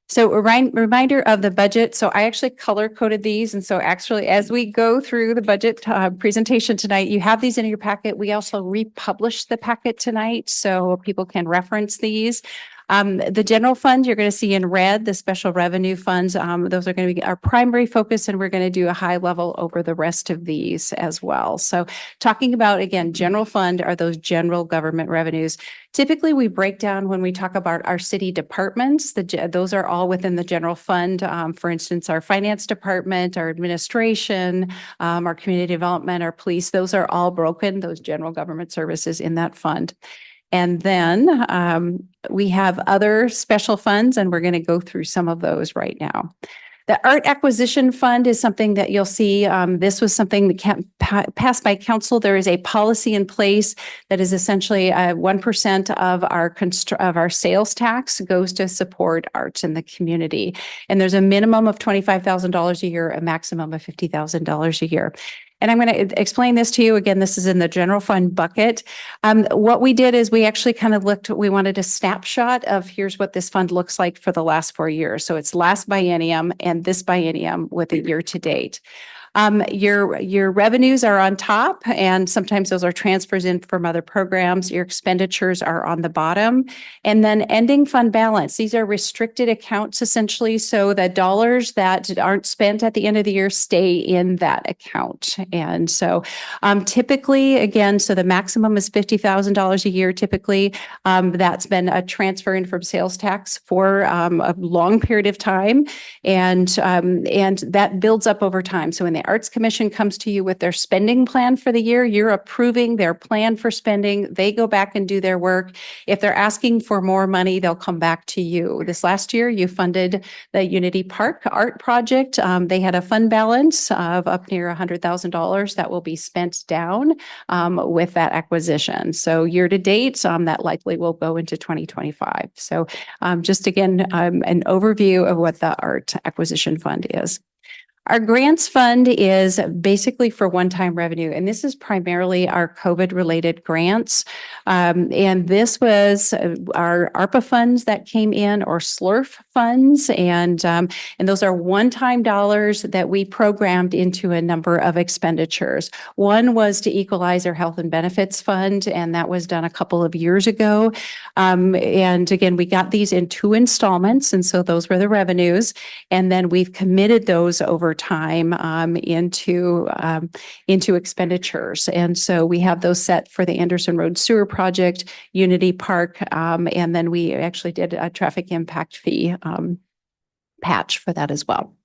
So a reminder of the budget. So I actually color coded these. And so actually, as we go through the budget presentation tonight, you have these in your packet. We also republished the packet tonight so people can reference these. The general fund, you're going to see in red, the special revenue funds. Those are going to be our primary focus, and we're going to do a high level over the rest of these as well. So talking about, again, general fund are those general government revenues. Typically, we break down when we talk about our city departments, those are all within the general fund. For instance, our finance department, our administration, our community development, our police, those are all broken, those general government services in that fund. And then we have other special funds, and we're going to go through some of those right now. The Art Acquisition Fund is something that you'll see. This was something that passed by council. There is a policy in place that is essentially 1% of our sales tax goes to support arts in the community. And there's a minimum of $25,000 a year, a maximum of $50,000 a year. And I'm going to explain this to you. Again, this is in the general fund bucket. What we did is we actually kind of we wanted a snapshot of here's what this fund looks like for the last 4 years. So it's last biennium and this biennium with a year to date. Your revenues are on top, and sometimes those are transfers in from other programs. Your expenditures are on the bottom, and then ending fund balance. These are restricted accounts essentially. So the dollars that aren't spent at the end of the year stay in that account. And so typically, again, so the maximum is $50,000 a year. Typically, that's been a transfer in from sales tax for a long period of time, and that builds up over time. So in the the Arts Commission comes to you with their spending plan for the year, you're approving their plan for spending. They go back and do their work. If they're asking for more money, they'll come back to you. This last year, you funded the Unity Park Art Project. They had a fund balance of up near $100,000 that will be spent down with that acquisition. So year to date, that likely will go into 2025. So just again, an overview of what the art acquisition fund is. Our grants fund is basically for one-time revenue, and this is primarily our COVID-related grants. And this was our ARPA funds that came in, or SLURF funds, and those are one-time dollars that we programmed into a number of expenditures. One was to equalize our health and benefits fund, and that was done a couple of years ago. And again, we got these in 2 installments, and so those were the revenues. And then we've committed those over time into expenditures. And so we have those set for the Anderson Road Sewer Project, Unity Park, and then we actually did a traffic impact fee patch for that as well.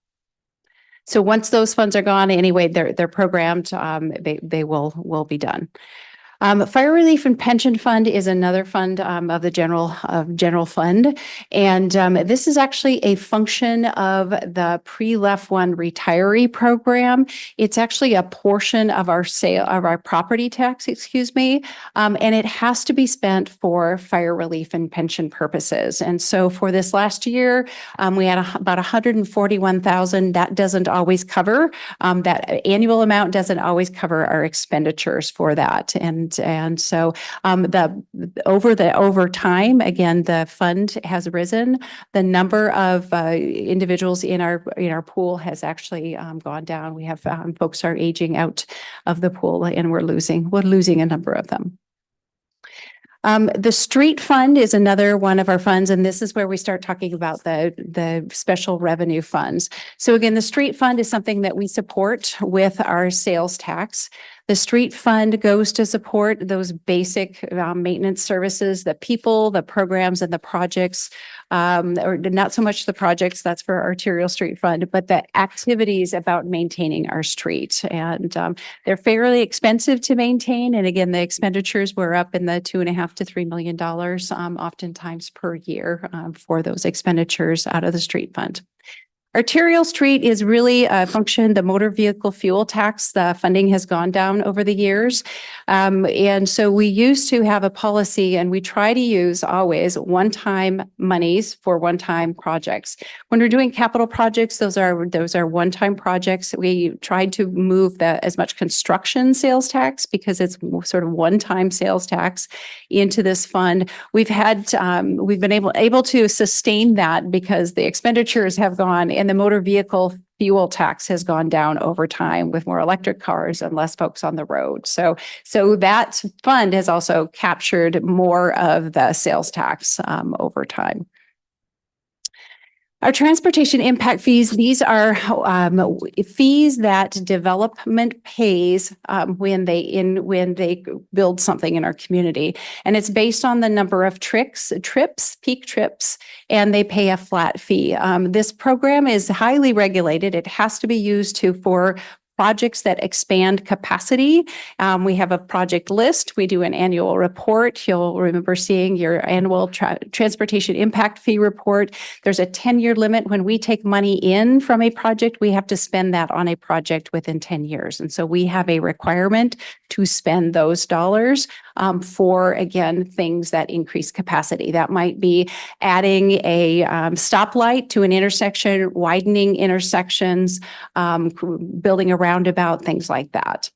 So once those funds are gone, anyway, they're programmed, they will be done. Fire Relief and Pension Fund is another fund of the general fund. And this is actually a function of the pre-LEF 1 retiree program. It's actually a portion of our property tax, and it has to be spent for fire relief and pension purposes. And so for this last year, we had about $141,000. That doesn't always cover, that annual amount doesn't always cover our expenditures for that. And so over time, again, the fund has risen. The number of individuals in our pool has actually gone down. We have folks are aging out of the pool, and we're losing a number of them. The street fund is another one of our funds, and this is where we start talking about the special revenue funds. So again, the street fund is something that we support with our sales tax. The street fund goes to support those basic maintenance services, the people, the programs, and the projects, or not so much the projects, that's for arterial street fund, but the activities about maintaining our street. And they're fairly expensive to maintain. And again, the expenditures were up in the $2.5 to $3 million oftentimes per year for those expenditures out of the street fund. Arterial street is really a function, the motor vehicle fuel tax, the funding has gone down over the years. And so we used to have a policy, and we try to use always one-time monies for one-time projects. When we're doing capital projects, those are one-time projects. We tried to move as much construction sales tax, because it's sort of one-time sales tax, into this fund. We've been able to sustain that because the expenditures have gone, and the motor vehicle fuel tax has gone down over time with more electric cars and less folks on the road. So that fund has also captured more of the sales tax over time. Our transportation impact fees, these are fees that development pays when they build something in our community. And it's based on the number of peak trips, and they pay a flat fee. This program is highly regulated. It has to be used for projects that expand capacity. We have a project list. We do an annual report. You'll remember seeing your annual transportation impact fee report. There's a 10-year limit. When we take money in from a project, we have to spend that on a project within 10 years. And so we have a requirement to spend those dollars for, again, things that increase capacity. That might be adding a stoplight to an intersection, widening intersections, building a roundabout, things like that.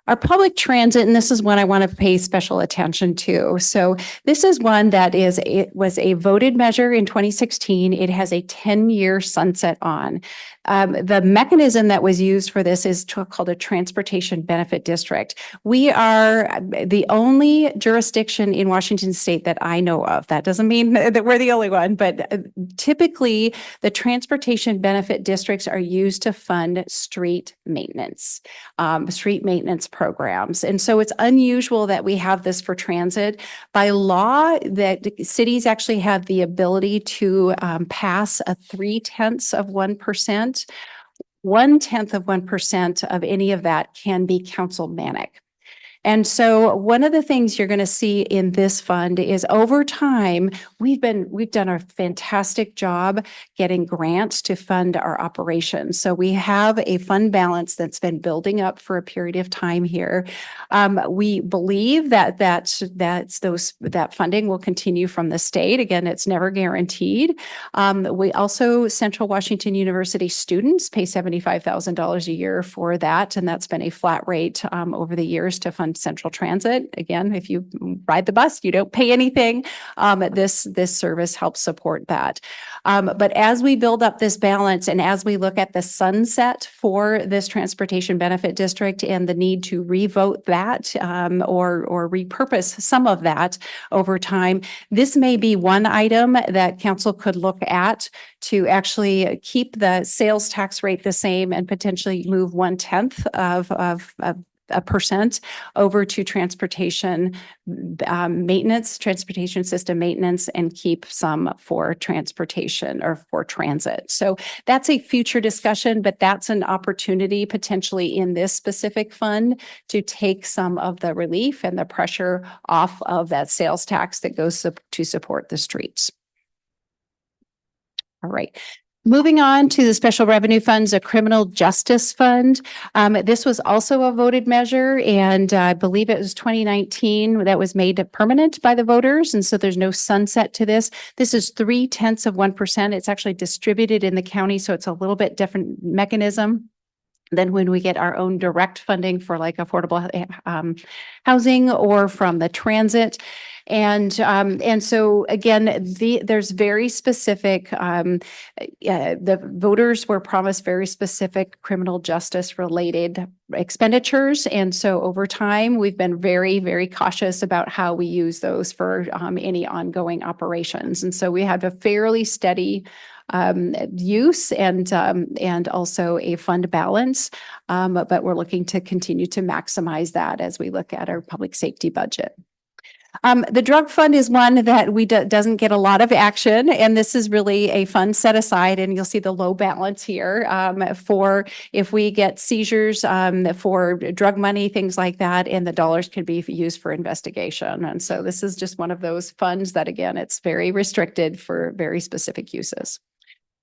Our public transit, and this is one I want to pay special attention to. So this is one that it was a voted measure in 2016. It has a 10-year sunset on. The mechanism that was used for this is called a transportation benefit district. We are the only jurisdiction in Washington state that I know of. That doesn't mean that we're the only one, but typically the transportation benefit districts are used to fund street maintenance programs. And so it's unusual that we have this for transit. By law, that cities actually have the ability to pass a 0.3%. 0.1% of any of that can be councilmanic. And so one of the things you're going to see in this fund is over time, we've done a fantastic job getting grants to fund our operations. So we have a fund balance that's been building up for a period of time here. We believe that funding will continue from the state. Again, it's never guaranteed. We also, Central Washington University students pay $75,000 a year for that. And that's been a flat rate over the years to fund Central Transit. Again, if you ride the bus, you don't pay anything. This service helps support that. But as we build up this balance and as we look at the sunset for this transportation benefit district and the need to revote that or repurpose some of that over time, this may be one item that council could look at to actually keep the sales tax rate the same and potentially move 1/10 of a percent over to transportation maintenance, transportation system maintenance, and keep some for transportation or for transit. So that's a future discussion, but that's an opportunity potentially in this specific fund to take some of the relief and the pressure off of that sales tax that goes to support the streets. All right. Moving on to the special revenue funds, a criminal justice fund. This was also a voted measure, and I believe it was 2019 that was made permanent by the voters. And so there's no sunset to this. This is 0.3%. It's actually distributed in the county, so it's a little bit different mechanism than when we get our own direct funding for like affordable housing or from the transit. And so again, there's very specific, the voters were promised very specific criminal justice related expenditures. And so over time, we've been very, very cautious about how we use those for any ongoing operations. And so we have a fairly steady use and also a fund balance, but we're looking to continue to maximize that as we look at our public safety budget. The drug fund is one that doesn't get a lot of action, and this is really a fund set aside, and you'll see the low balance here for if we get seizures for drug money, things like that, and the dollars can be used for investigation. And so this is just one of those funds that, again, it's very restricted for very specific uses.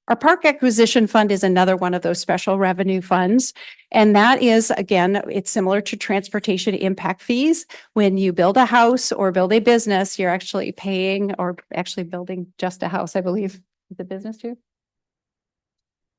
Our park acquisition fund is another one of those special revenue funds. And that is, again, it's similar to transportation impact fees. When you build a house or build a business, you're actually paying or actually building just a house, I believe. Is it business too?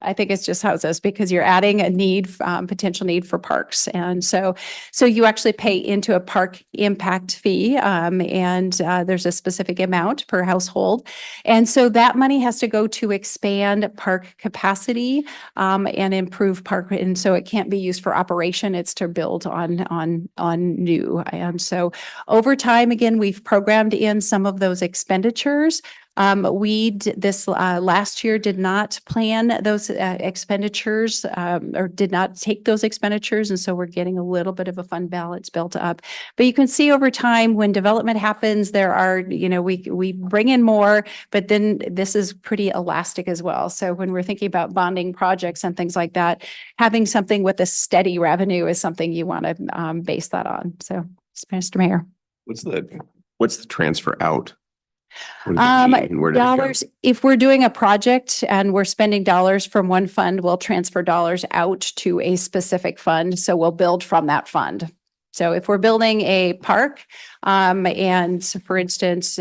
I think it's just houses because you're adding a need, potential need for parks. And so you actually pay into a park impact fee and there's a specific amount per household. And so that money has to go to expand park capacity and improve park. And so it can't be used for operation. It's to build on new. And so over time, again, we've programmed in some of those expenditures. This last year did not plan those expenditures or did not take those expenditures. And so we're getting a little bit of a fund balance built up. But you can see over time when development happens, there are, we bring in more, but then this is pretty elastic as well. So when we're thinking about bonding projects and things like that, having something with a steady revenue is something you want to base that on. So, Mr. Mayor.
What's the transfer out? What does it mean? Where does it go?
Dollars, if we're doing a project and we're spending dollars from one fund, we'll transfer dollars out to a specific fund. So we'll build from that fund. So if we're building a park, and for instance,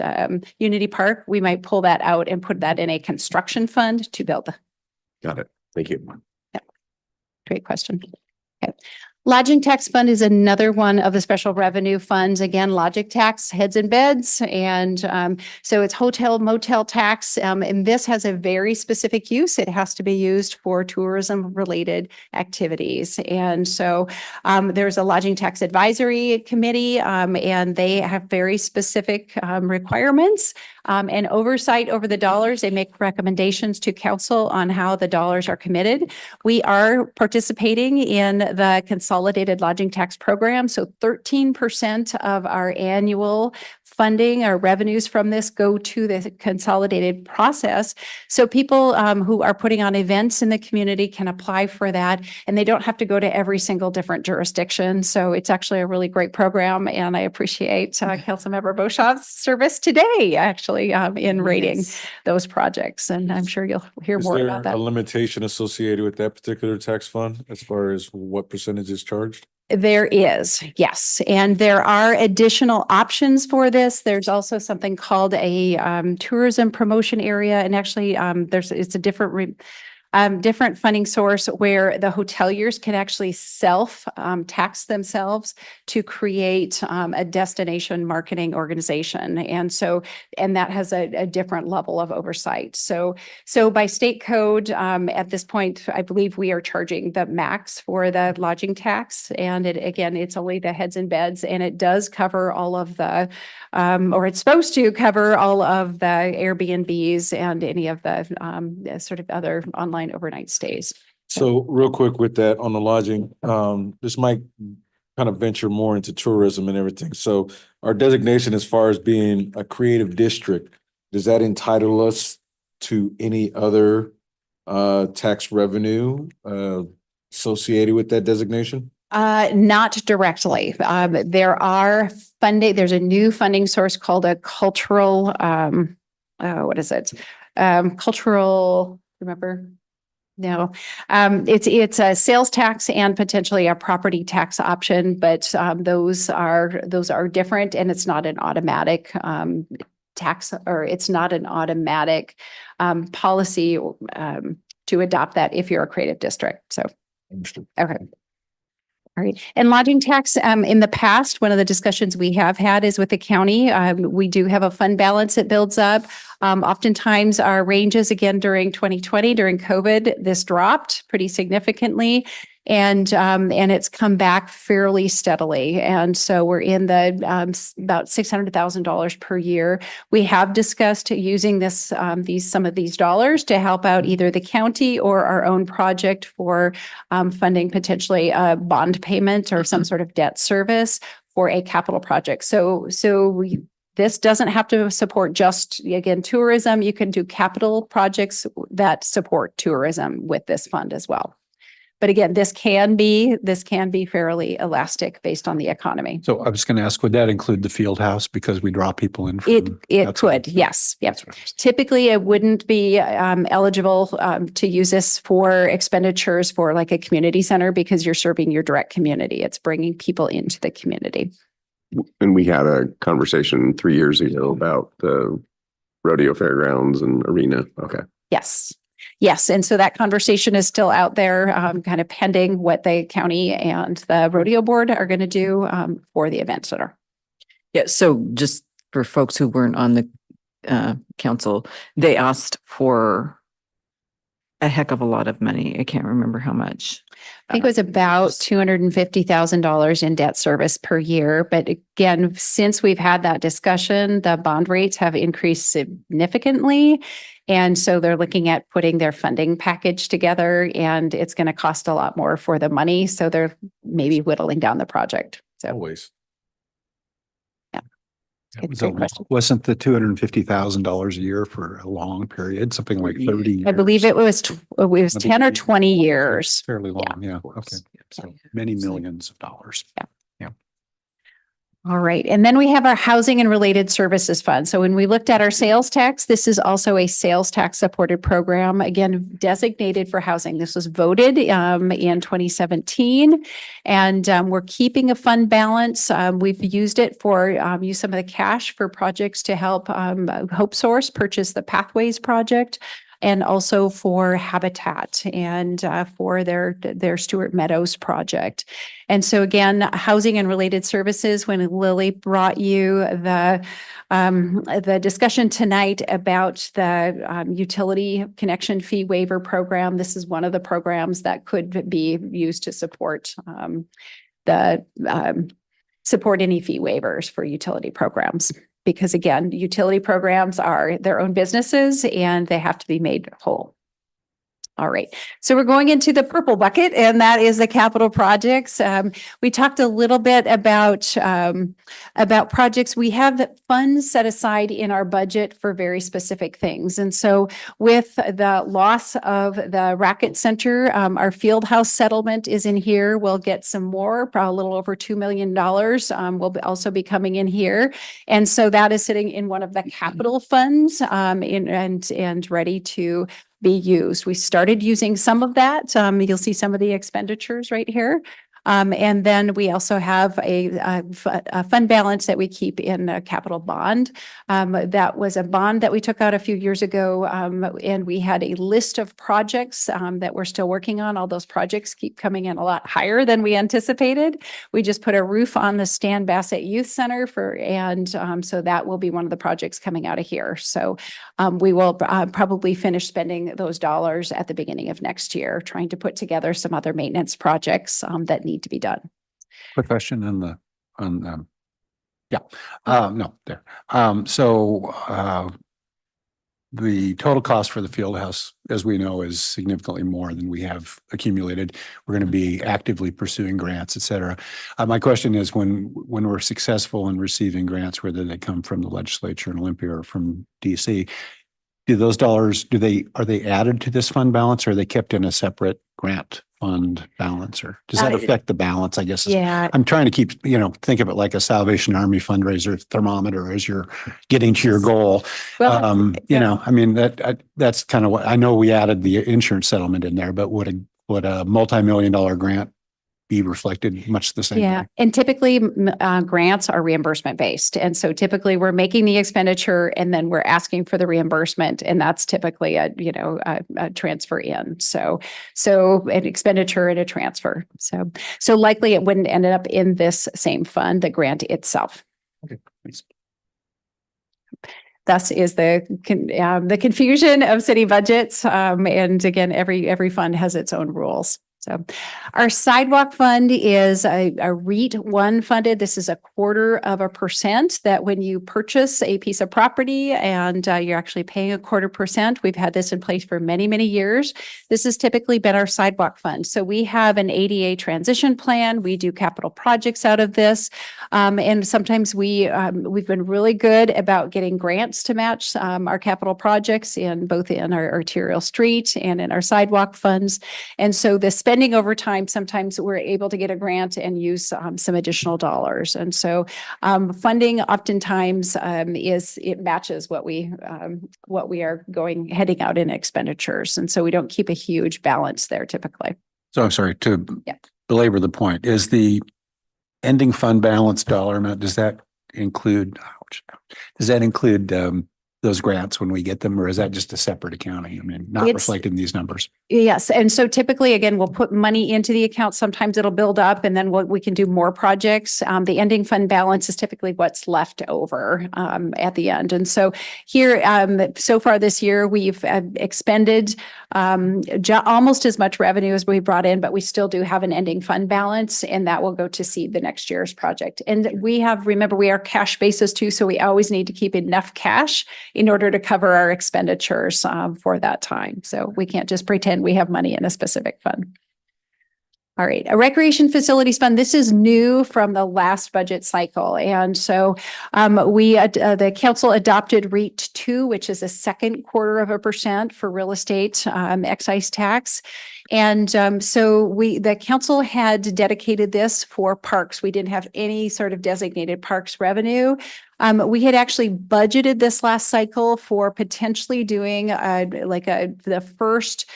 Unity Park, we might pull that out and put that in a construction fund to build.
Got it. Thank you.
Yeah. Great question. Okay. Lodging tax fund is another one of the special revenue funds. Again, lodging tax, heads and beds. And so it's hotel motel tax. And this has a very specific use. It has to be used for tourism related activities. And so there's a lodging tax advisory committee and they have very specific requirements and oversight over the dollars. They make recommendations to council on how the dollars are committed. We are participating in the consolidated lodging tax program. So 13% of our annual funding or revenues from this go to the consolidated process. So people who are putting on events in the community can apply for that, and they don't have to go to every single different jurisdiction. So it's actually a really great program, and I appreciate Councilmember Boshov's service today, actually, in rating those projects. And I'm sure you'll hear
Is
more
there
about that.
a limitation associated with that particular tax fund as far as what percentage is charged?
There is, yes. And there are additional options for this. There's also something called a tourism promotion area. And actually, it's a different different funding source where the hoteliers can actually tax themselves to create a destination marketing organization. And that has a different level of oversight. So by state code, at this point, I believe we are charging the max for the lodging tax. And it's only the heads and beds, and it does cover all of the, or it's supposed to cover all of the Airbnbs and any of the sort of other online overnight stays.
So real quick with that on the lodging, this might kind of venture more into tourism and everything. So our designation as far as being a creative district, does that entitle us to any other tax revenue associated with that designation?
Not directly. There's a new funding source called a cultural, cultural, remember? No, it's a sales tax and potentially a property tax option, but those are different, and it's not an automatic tax, or it's not an automatic policy to adopt that if you're a creative district. So, okay. All right. And lodging tax, in the past, one of the discussions we have had is with the county. We do have a fund balance that builds up. Oftentimes our ranges, again, during 2020, during COVID, this dropped pretty significantly. And it's come back fairly steadily. And so we're in the about $600,000 per year. We have discussed using some of these dollars to help out either the county or our own project for funding potentially a bond payment or some sort of debt service for a capital project. This doesn't have to support just, again, tourism. You can do capital projects that support tourism with this fund as well. But again, this can be fairly elastic based on the economy.
So I was going to ask, would that include the field house because we draw people in?
It could, yes. Yep. Typically, it wouldn't be eligible to use this for expenditures for like a community center because you're serving your direct community. It's bringing people into the community.
And we had a conversation 3 years ago about the rodeo fairgrounds and arena. Okay.
Yes. Yes. And so that conversation is still out there, kind of pending what the county and the rodeo board are going to do for the event center.
Yeah. So just for folks who weren't on the council, they asked for a heck of a lot of money. I can't remember how much.
I think it was about $250,000 in debt service per year. But again, since we've had that discussion, the bond rates have increased significantly. And so they're looking at putting their funding package together, and it's going to cost a lot more for the money. So they're maybe whittling down the project. So
always.
Yeah.
Wasn't the $250,000 a year for a long period, something like 30 years?
I believe it was 10 or 20 years.
Fairly long. Yeah. Okay. So many millions of dollars.
Yeah. All right. And then we have our housing and related services fund. So when we looked at our sales tax, this is also a sales tax supported program, again, designated for housing. This was voted in 2017, and we're keeping a fund balance. We've used it for use some of the cash for projects to help Hope Source purchase the Pathways project, and also for Habitat and for their Stewart Meadows project. And so again, housing and related services, when Lily brought you the discussion tonight about the utility connection fee waiver program, this is one of the programs that could be used to support support any fee waivers for utility programs. because again, utility programs are their own businesses and they have to be made whole. All right, so we're going into the purple bucket, and that is the capital projects. We talked a little bit about projects. We have funds set aside in our budget for very specific things. And so with the loss of the Racket Center, our field house settlement is in here. We'll get some more, probably a little over $2 million. Will also be coming in here. And so that is sitting in one of the capital funds and ready to be used. We started using some of that. You'll see some of the expenditures right here. And then we also have a fund balance that we keep in a capital bond. That was a bond that we took out a few years ago. And we had a list of projects that we're still working on. All those projects keep coming in a lot higher than we anticipated. We just put a roof on the Stan Bassett Youth Center so that will be one of the projects coming out of here. So we will probably finish spending those dollars at the beginning of next year, trying to put together some other maintenance projects that need to be done.
Quick question no, there. The total cost for the field house, as we know, is significantly more than we have accumulated. We're going to be actively pursuing grants, et cetera. My question is when we're successful in receiving grants, whether they come from the legislature in Olympia or from DC, do those dollars, are they added to this fund balance, or are they kept in a separate grant fund balance, or does that affect the balance? I guess.
Yeah.
I'm trying to think of it like a Salvation Army fundraiser thermometer as you're getting to your goal.
Well,
I mean, that's kind of what I know. We added the insurance settlement in there, but would a multi-million-dollar grant be reflected much the same
yeah.
way?
And typically grants are reimbursement based. And so typically we're making the expenditure and then we're asking for the reimbursement. And that's typically a transfer in. So an expenditure and a transfer. So likely it wouldn't end up in this same fund, the grant itself.
Okay, thanks.
Thus is the confusion of city budgets. And again, every fund has its own rules. So our sidewalk fund is a REIT 1 funded. This is 0.25% that when you purchase a piece of property and you're actually paying 0.25%. We've had this in place for many, many years. This has typically been our sidewalk fund. So we have an ADA transition plan. We do capital projects out of this. And sometimes we've been really good about getting grants to match our capital projects both in our arterial street and in our sidewalk funds. And so the spending over time, sometimes we're able to get a grant and use some additional dollars. And so funding oftentimes it matches what we are heading out in expenditures. And so we don't keep a huge balance there typically.
So I'm sorry to belabor the point. Is the ending fund balance dollar amount, does that include those grants when we get them, or is that just a separate accounting? I mean, not reflected in these numbers.
Yes. And so typically, again, we'll put money into the account. Sometimes it'll build up and then we can do more projects. The ending fund balance is typically what's left over at the end. And so here, so far this year, we've expended almost as much revenue as we brought in, but we still do have an ending fund balance, and that will go to seed the next year's project. And remember, we are cash basis too, so we always need to keep enough cash in order to cover our expenditures for that time. So we can't just pretend we have money in a specific fund. All right, a recreation facilities fund. This is new from the last budget cycle. And so the council adopted REIT 2, which is a 0.25% for real estate excise tax. And so the council had dedicated this for parks. We didn't have any sort of designated parks revenue. We had actually budgeted this last cycle for potentially doing the first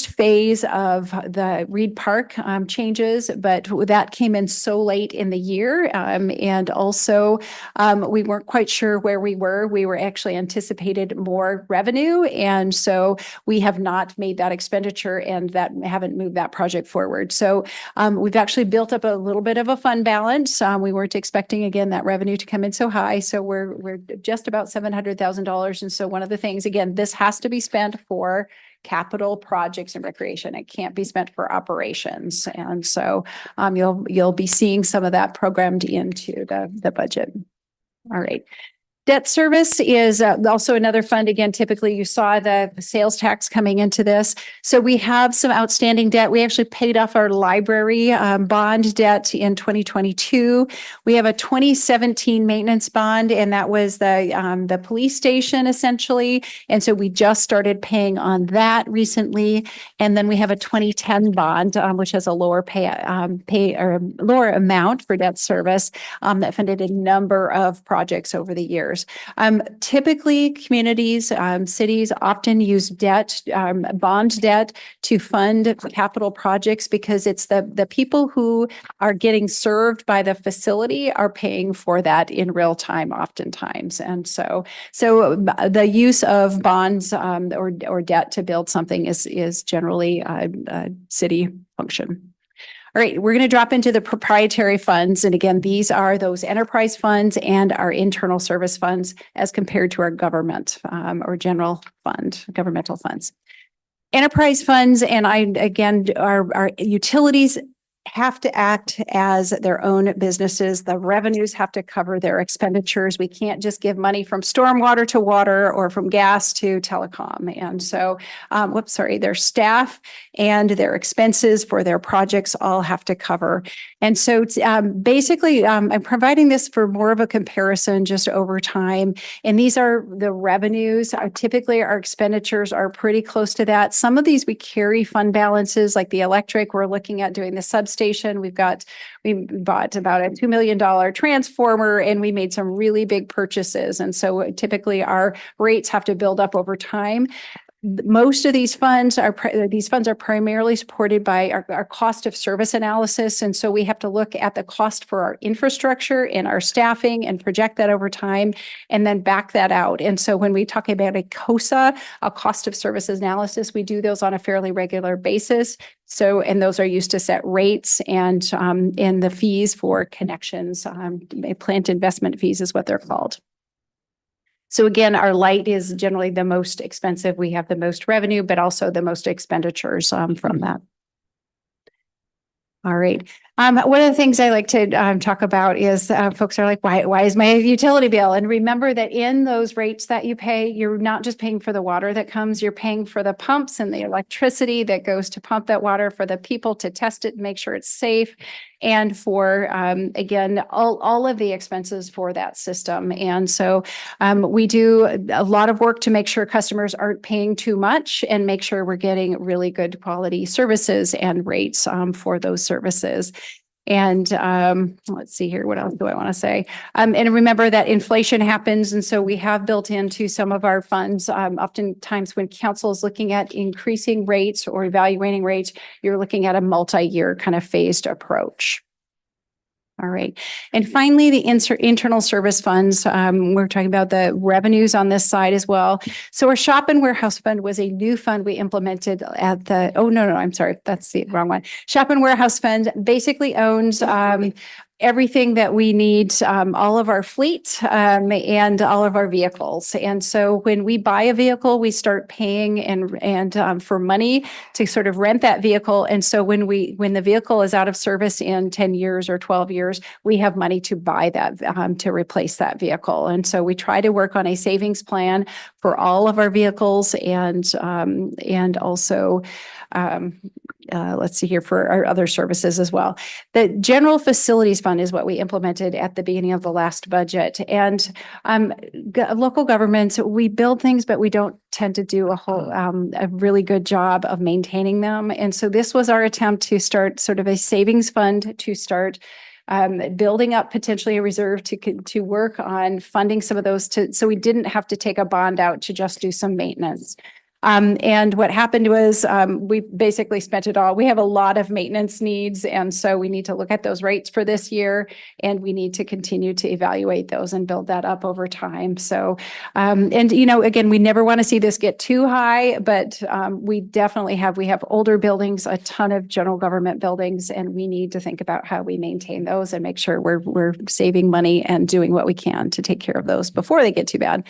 phase of the Reed Park changes, but that came in so late in the year. And also we weren't quite sure where we were. We were actually anticipated more revenue. And so we have not made that expenditure and haven't moved that project forward. So we've actually built up a little bit of a fund balance. We weren't expecting, again, that revenue to come in so high. So we're just about $700,000. And so one of the things, again, this has to be spent for capital projects and recreation. It can't be spent for operations. And so you'll be seeing some of that programmed into the budget. All right. Debt service is also another fund. Again, typically you saw the sales tax coming into this. So we have some outstanding debt. We actually paid off our library bond debt in 2022. We have a 2017 maintenance bond, and that was the police station essentially. And so we just started paying on that recently. And then we have a 2010 bond, which has a lower lower amount for debt service that funded a number of projects over the years. Typically, communities, cities often use debt, bond debt to fund capital projects because it's the people who are getting served by the facility are paying for that in real time oftentimes. And so the use of bonds or debt to build something is generally a city function. All right, we're going to drop into the proprietary funds. And again, these are those enterprise funds and our internal service funds as compared to our government or general fund, governmental funds. Enterprise funds, and our utilities have to act as their own businesses. The revenues have to cover their expenditures. We can't just give money from stormwater to water or from gas to telecom. And so, their staff and their expenses for their projects all have to cover. And so basically, I'm providing this for more of a comparison just over time. And these are the revenues. Typically, our expenditures are pretty close to that. Some of these we carry fund balances, like the electric. We're looking at doing the substation. We bought about a $2 million transformer, and we made some really big purchases. And so typically our rates have to build up over time. Most of these funds are primarily supported by our cost of service analysis. And so we have to look at the cost for our infrastructure and our staffing and project that over time and then back that out. And so when we talk about a COSA, a cost of services analysis, we do those on a fairly regular basis. So, and those are used to set rates and the fees for connections. Plant investment fees is what they're called. So again, our light is generally the most expensive. We have the most revenue, but also the most expenditures from that. All right. One of the things I like to talk about is folks are like, why is my utility bill? And remember that in those rates that you pay, you're not just paying for the water that comes, you're paying for the pumps and the electricity that goes to pump that water, for the people to test it and make sure it's safe, and for, again, all of the expenses for that system. And so we do a lot of work to make sure customers aren't paying too much and make sure we're getting really good quality services and rates for those services. And let's see here, what else do I want to say? And remember that inflation happens. And so we have built into some of our funds, oftentimes when council is looking at increasing rates or evaluating rates, you're looking at a multi-year kind of phased approach. All right. And finally, the internal service funds. We're talking about the revenues on this side as well. So our shop and warehouse fund was a new fund we implemented at the, I'm sorry, that's the wrong one. Shop and warehouse fund basically owns everything that we need, all of our fleet and all of our vehicles. And so when we buy a vehicle, we start paying and for money to sort of rent that vehicle. And so when the vehicle is out of service in 10 years or 12 years, we have money to buy that, to replace that vehicle. And so we try to work on a savings plan for all of our vehicles and also let's see here, for our other services as well. The general facilities fund is what we implemented at the beginning of the last budget. And local governments, we build things, but we don't tend to do a really good job of maintaining them. And so this was our attempt to start sort of a savings fund to start building up potentially a reserve to work on funding some of those so we didn't have to take a bond out to just do some maintenance. And what happened was we basically spent it all. We have a lot of maintenance needs. And so we need to look at those rates for this year, and we need to continue to evaluate those and build that up over time. So, again, we never want to see this get too high, but we definitely we have older buildings, a ton of general government buildings, and we need to think about how we maintain those and make sure we're saving money and doing what we can to take care of those before they get too bad.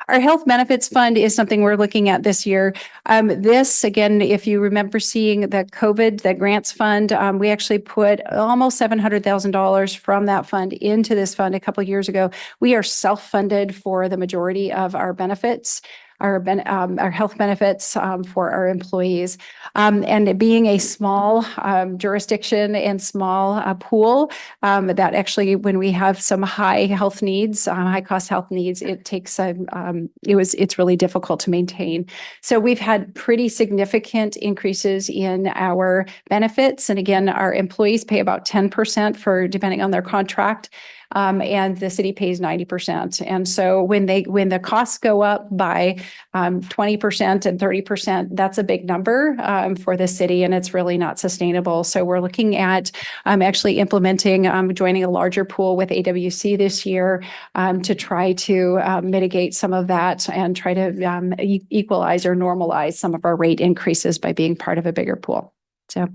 Our health benefits fund is something we're looking at this year. This, again, if you remember seeing the COVID, the grants fund, we actually put almost $700,000 from that fund into this fund a couple of years ago. We are self-funded for the majority of our benefits. Our health benefits for our employees. And being a small jurisdiction and small pool, that actually, when we have some high health needs, high cost health needs, it takes it's really difficult to maintain. So we've had pretty significant increases in our benefits. And again, our employees pay about 10% for depending on their contract. And the city pays 90%. And so when the costs go up by 20% and 30%, that's a big number for the city, and it's really not sustainable. So we're looking at actually implementing, joining a larger pool with AWC this year to try to mitigate some of that and try to equalize or normalize some of our rate increases by being part of a bigger pool. So.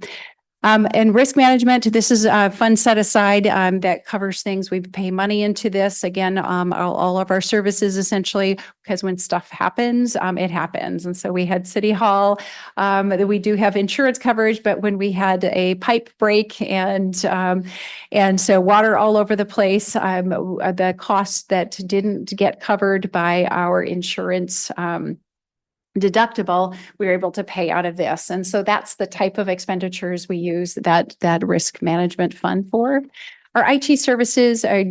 And risk management, this is a fund set aside that covers things. We pay money into this. Again, all of our services essentially, because when stuff happens, it happens. And so we had City Hall, we do have insurance coverage, but when we had a pipe break and so water all over the place, the costs that didn't get covered by our insurance deductible, we were able to pay out of this. And so that's the type of expenditures we use that risk management fund for. Our IT services are,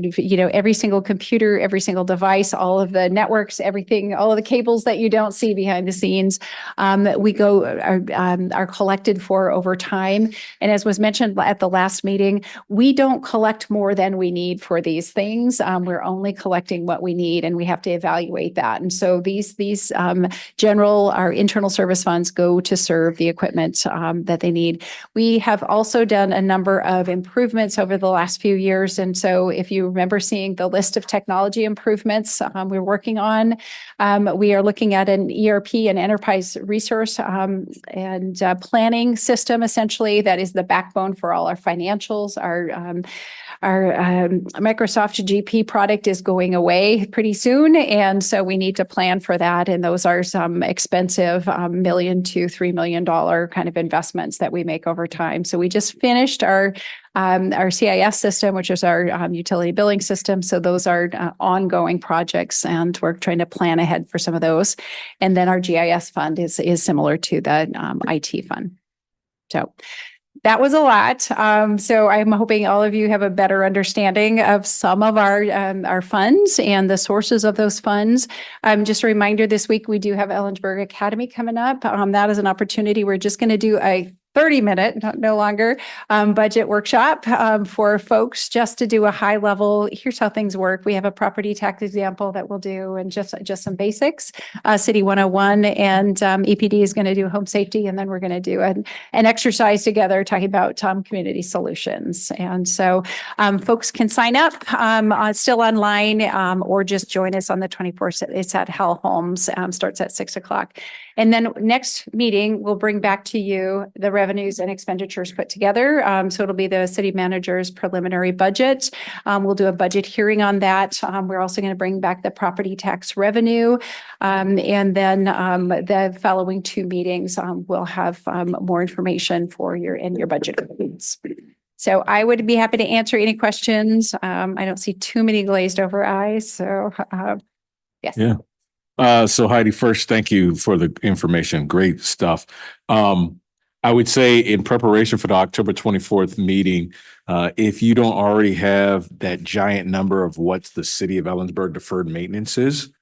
every single computer, every single device, all of the networks, everything, all of the cables that you don't see behind the scenes, are collected for over time. And as was mentioned at the last meeting, we don't collect more than we need for these things. We're only collecting what we need, and we have to evaluate that. And so these our internal service funds go to serve the equipment that they need. We have also done a number of improvements over the last few years. And so if you remember seeing the list of technology improvements we're working on, we are looking at an ERP, an enterprise resource and planning system, essentially, that is the backbone for all our financials. Our Microsoft GP product is going away pretty soon. And so we need to plan for that. And those are some expensive $1 million to $3 million kind of investments that we make over time. So we just finished our CIS system, which is our utility billing system. So those are ongoing projects, and we're trying to plan ahead for some of those. And then our GIS fund is similar to the IT fund. So that was a lot. So I'm hoping all of you have a better understanding of some of our funds and the sources of those funds. Just a reminder, this week we do have Ellensburg Academy coming up. That is an opportunity. We're just going to do a 30-minute, no longer, budget workshop for folks just to do a high level. Here's how things work. We have a property tax example that we'll do, and just some basics, City 101, and EPD is going to do home safety, and then we're going to do an exercise together talking about community solutions. And so folks can sign up still online or just join us on the 24th. It's at Hell Homes, starts at 6:00. And then next meeting, we'll bring back to you the revenues and expenditures put together. So it'll be the city manager's preliminary budget. We'll do a budget hearing on that. We're also going to bring back the property tax revenue. And then the following two meetings, we'll have more information for your budget reviews. So I would be happy to answer any questions. I don't see too many glazed over eyes. So yes.
Yeah. So Heidi, first, thank you for the information. Great stuff. I would say in preparation for the October 24th meeting, if you don't already have that giant number of what the city of Ellensburg deferred maintenance is,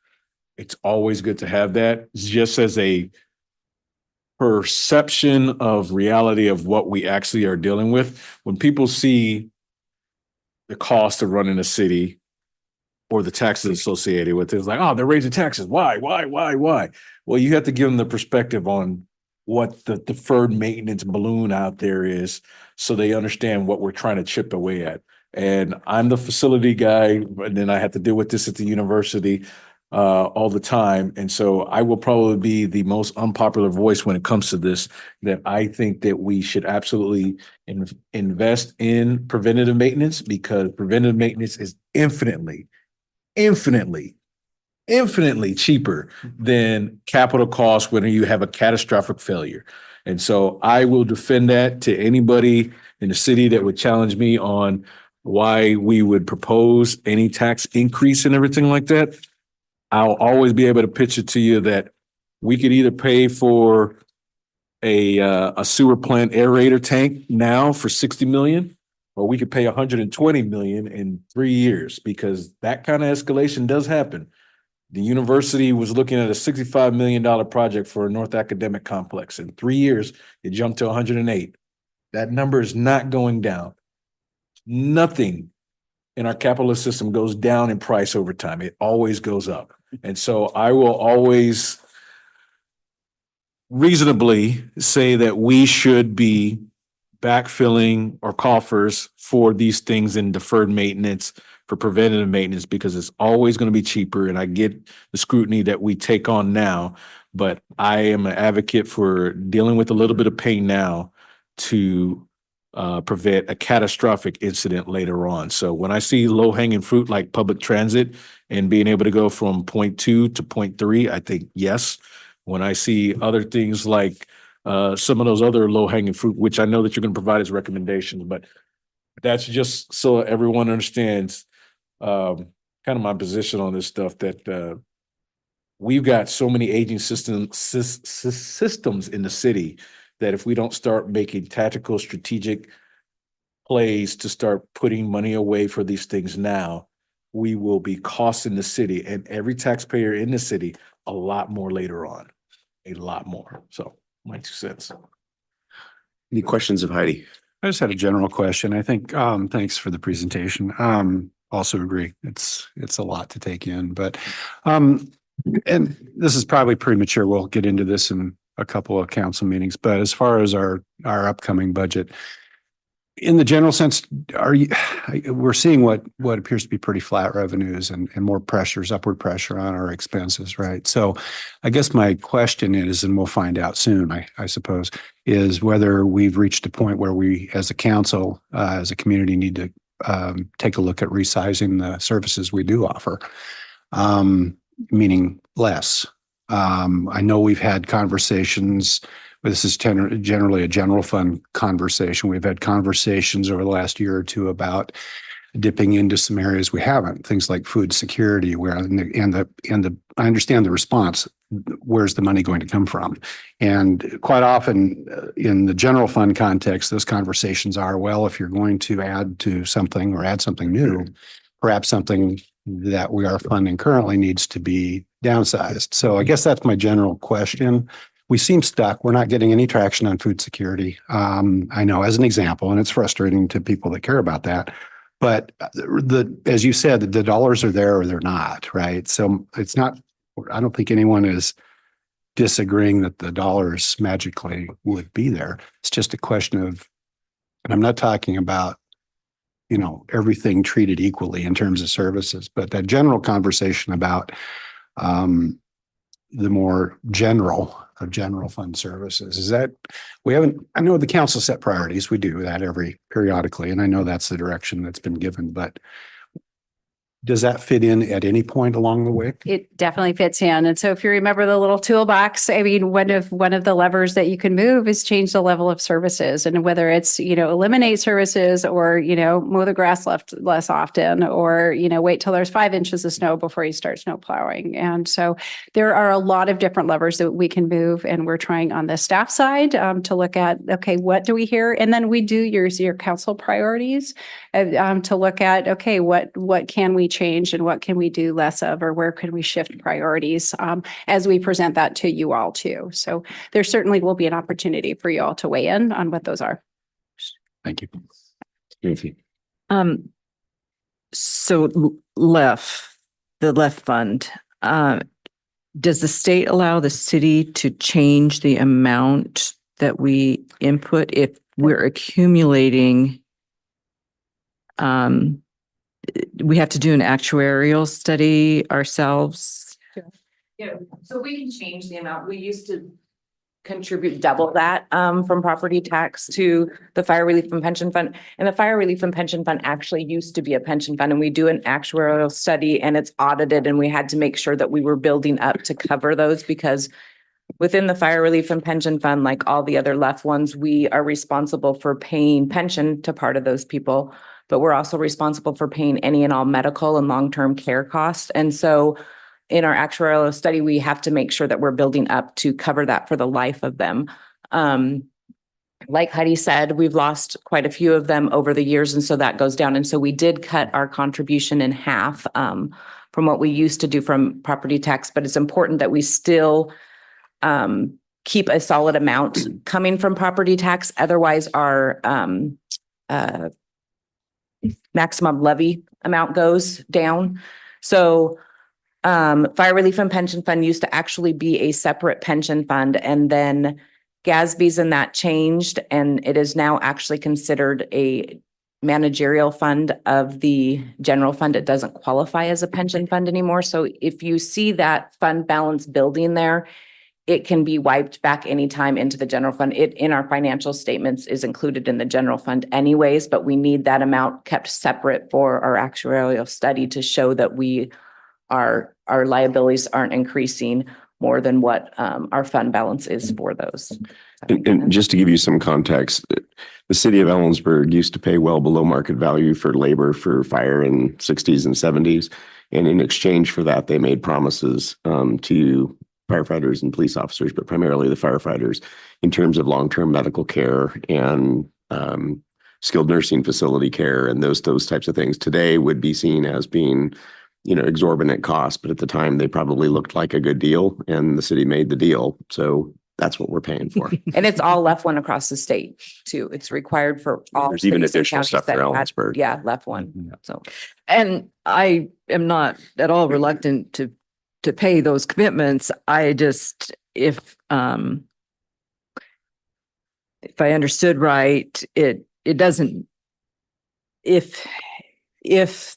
it's always good to have that just as a perception of reality of what we actually are dealing with. When people see the cost of running a city or the taxes associated with it, it's like, oh, they're raising taxes. Why? Well, you have to give them the perspective on what the deferred maintenance balloon out there is, so they understand what we're trying to chip away at. And I'm the facility guy, and then I have to deal with this at the university all the time. And so I will probably be the most unpopular voice when it comes to this, that I think that we should absolutely invest in preventative maintenance, because preventative maintenance is infinitely infinitely cheaper than capital costs when you have a catastrophic failure. And so I will defend that to anybody in the city that would challenge me on why we would propose any tax increase and everything like that. I'll always be able to pitch it to you that we could either pay for a sewer plant aerator tank now for 60 million, or we could pay 120 million in 3 years, because that kind of escalation does happen. The university was looking at a $65 million project for a North Academic Complex. In 3 years, it jumped to 108. That number is not going down. Nothing in our capitalist system goes down in price over time. It always goes up. And so I will always reasonably say that we should be backfilling our coffers for these things in deferred maintenance, for preventative maintenance, because it's always going to be cheaper. And I get the scrutiny that we take on now, but I am an advocate for dealing with a little bit of pain now to prevent a catastrophic incident later on. So when I see low hanging fruit like public transit and being able to go from 0.2 to 0.3, I think yes. When I see other things like some of those other low hanging fruit, which I know that you're going to provide as recommendations, but that's just so everyone understands kind of my position on this stuff, that we've got so many aging systems in the city that if we don't start making tactical, strategic plays to start putting money away for these things now, we will be costing the city and every taxpayer in the city a lot more later on, a lot more. So my 2 cents.
Any questions of Heidi?
I just had a general question. I think, thanks for the presentation. Also agree. It's a lot to take in, but, and this is probably premature. We'll get into this in a couple of council meetings, but as far as our upcoming budget, in the general sense, we're seeing what appears to be pretty flat revenues and more pressures, upward pressure on our expenses, right? So I guess my question is, and we'll find out soon, I suppose, is whether we've reached a point where we, as a council, as a community, need to take a look at resizing the services we do offer, meaning less. I know we've had conversations. This is generally a general fund conversation. We've had conversations over the last year or two about dipping into some areas we haven't, things like food security, where I understand the response. Where's the money going to come from? And quite often in the general fund context, those conversations are, well, if you're going to add to something or add something new, perhaps something that we are funding currently needs to be downsized. So I guess that's my general question. We seem stuck. We're not getting any traction on food security. I know, as an example, and it's frustrating to people that care about that. But as you said, the dollars are there or they're not, right? So it's not, I don't think anyone is disagreeing that the dollars magically would be there. It's just a question of, and I'm not talking about, everything treated equally in terms of services, but that general conversation about the more general fund services is that I know the council set priorities. We do that periodically. And I know that's the direction that's been given, but does that fit in at any point along the way?
It definitely fits in. And so if you remember the little toolbox, I mean, one of the levers that you can move is change the level of services. And whether it's, eliminate services or, mow the grass less often, or, wait till there's 5 inches of snow before you start snow plowing. And so there are a lot of different levers that we can move. And we're trying on the staff side to look at, okay, what do we hear? And then we do your council priorities to look at, okay, what can we change and what can we do less of, or where can we shift priorities as we present that to you all too. So there certainly will be an opportunity for you all to weigh in on what those are.
Thank you.
So the LEF fund, does the state allow the city to change the amount that we input if we're accumulating? We have to do an actuarial study ourselves.
Yeah, so we can change the amount. We used to contribute double that from property tax to the fire relief and pension fund. And the fire relief and pension fund actually used to be a pension fund, and we do an actuarial study and it's audited, and we had to make sure that we were building up to cover those, because within the fire relief and pension fund, like all the other left ones, we are responsible for paying pension to part of those people, but we're also responsible for paying any and all medical and long-term care costs. And so in our actuarial study, we have to make sure that we're building up to cover that for the life of them. Like Heidi said, we've lost quite a few of them over the years, and so that goes down. And so we did cut our contribution in half from what we used to do from property tax, but it's important that we still keep a solid amount coming from property tax. Otherwise, our maximum levy amount goes down. So fire relief and pension fund used to actually be a separate pension fund, and then GASB's and that changed, and it is now actually considered a managerial fund of the general fund. It doesn't qualify as a pension fund anymore. So if you see that fund balance building there, it can be wiped back anytime into the general fund. It, in our financial statements, is included in the general fund anyways, but we need that amount kept separate for our actuarial study to show that our liabilities aren't increasing more than what our fund balance is for those.
And just to give you some context, the city of Ellensburg used to pay well below market value for labor for fire in 60s and 70s. And in exchange for that, they made promises to firefighters and police officers, but primarily the firefighters, in terms of long-term medical care and skilled nursing facility care and those types of things. Today would be seen as being, exorbitant costs, but at the time they probably looked like a good deal, and the city made the deal. So that's what we're paying for.
And it's all left one across the state too. It's required for all.
There's even
cities and
additional
counties
stuff for
that had-
Ellensburg.
Yeah, left one. So.
And I am not at all reluctant to pay those commitments. I just, if I understood right, it doesn't, if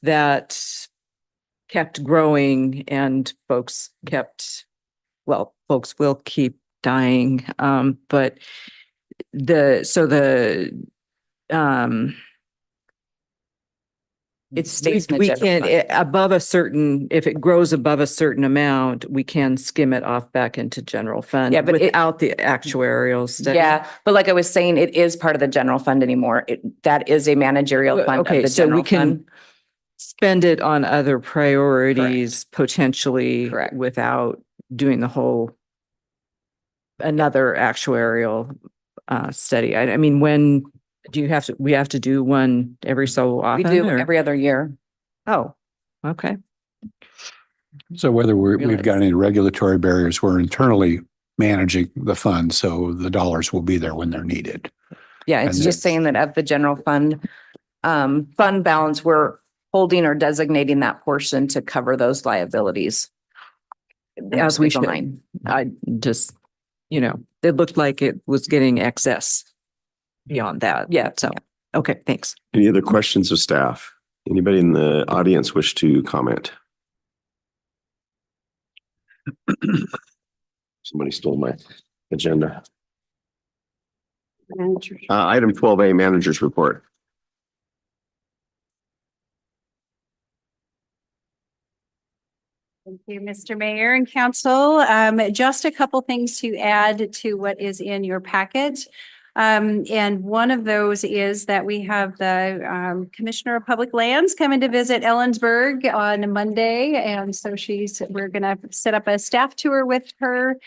that kept growing and folks will keep dying. But
It stays in the
we
general
can,
fund.
above a certain, if it grows above a certain amount, we can skim it off back into general fund.
Yeah, but
without the actuarial study.
Yeah, but like I was saying, it is part of the general fund anymore. That is a managerial fund of
Okay,
the
so we
general
can
fund.
spend it on other priorities potentially
Correct.
without doing the whole another actuarial study. I mean, when do we have to do one every so
We
often?
do
or-
every other year.
Oh, okay.
So whether we've
Realize.
got any regulatory barriers, we're internally managing the fund, so the dollars will be there when they're needed.
Yeah, it's
And
just saying that of the general fund balance, we're holding or designating that portion to cover those liabilities.
As we
Legal
should.
line.
I just, it looked like it was getting excess beyond that.
Yeah.
So, okay, thanks.
Any other questions of staff? Anybody in the audience wish to comment? Somebody stole my agenda. Item 12A, managers report.
Thank you, Mr. Mayor and Council. Just a couple things to add to what is in your packet. And one of those is that we have the Commissioner of Public Lands coming to visit Ellensburg on Monday. And so we're gonna set up a staff tour with her.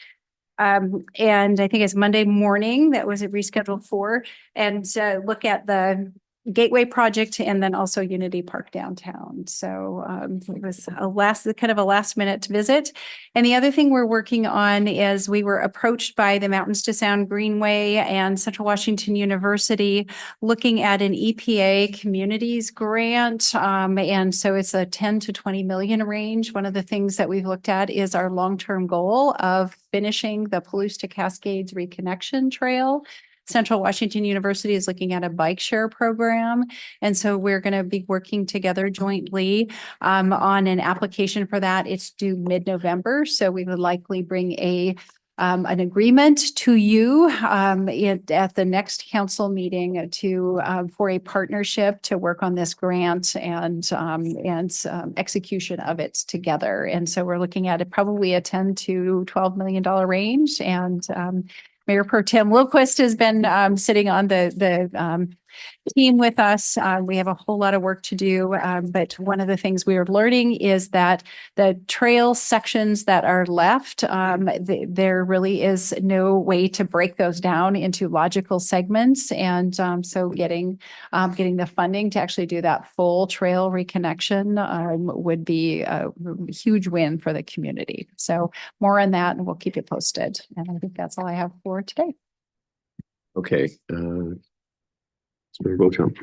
And I think it's Monday morning that was rescheduled for, and look at the Gateway project and then also Unity Park downtown. So it was a last minute visit. And the other thing we're working on is we were approached by the Mountains to Sound Greenway and Central Washington University looking at an EPA communities grant. And so it's a 10 to 20 million range. One of the things that we've looked at is our long-term goal of finishing the Palouse to Cascades Reconnection Trail. Central Washington University is looking at a bike share program. And so we're going to be working together jointly on an application for that. It's due mid-November. So we would likely bring a an agreement to you at the next council meeting to for a partnership to work on this grant and execution of it together. And so we're looking at probably a $10 to $12 million range. And Mayor Pro Tem Wilquist has been sitting on the team with us. We have a whole lot of work to do, but one of the things we are learning is that the trail sections that are left, there really is no way to break those down into logical segments. And so getting the funding to actually do that full trail reconnection would be a huge win for the community. So more on that, and we'll keep you posted. And I think that's all I have for today.
Okay. Mayor Beauchamp.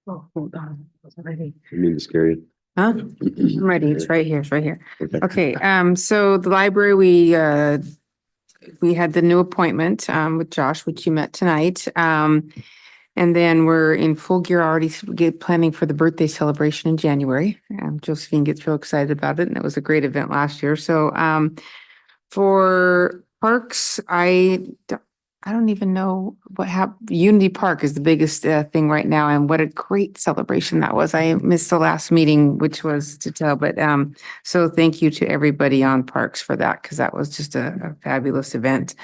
Oh, hold on. I was ready.
You mean to scare you?
Huh? I'm ready. It's right here. It's right here.
Okay.
Okay, so the library, we had the new appointment with Josh, which you met tonight. And then we're in full gear already planning for the birthday celebration in January. Josephine gets real excited about it, and it was a great event last year. So for parks, I don't even know what happened. Unity Park is the biggest thing right now, and what a great celebration that was. I missed the last meeting, which was to tell, but so thank you to everybody on Parks for that, because that was just a fabulous event.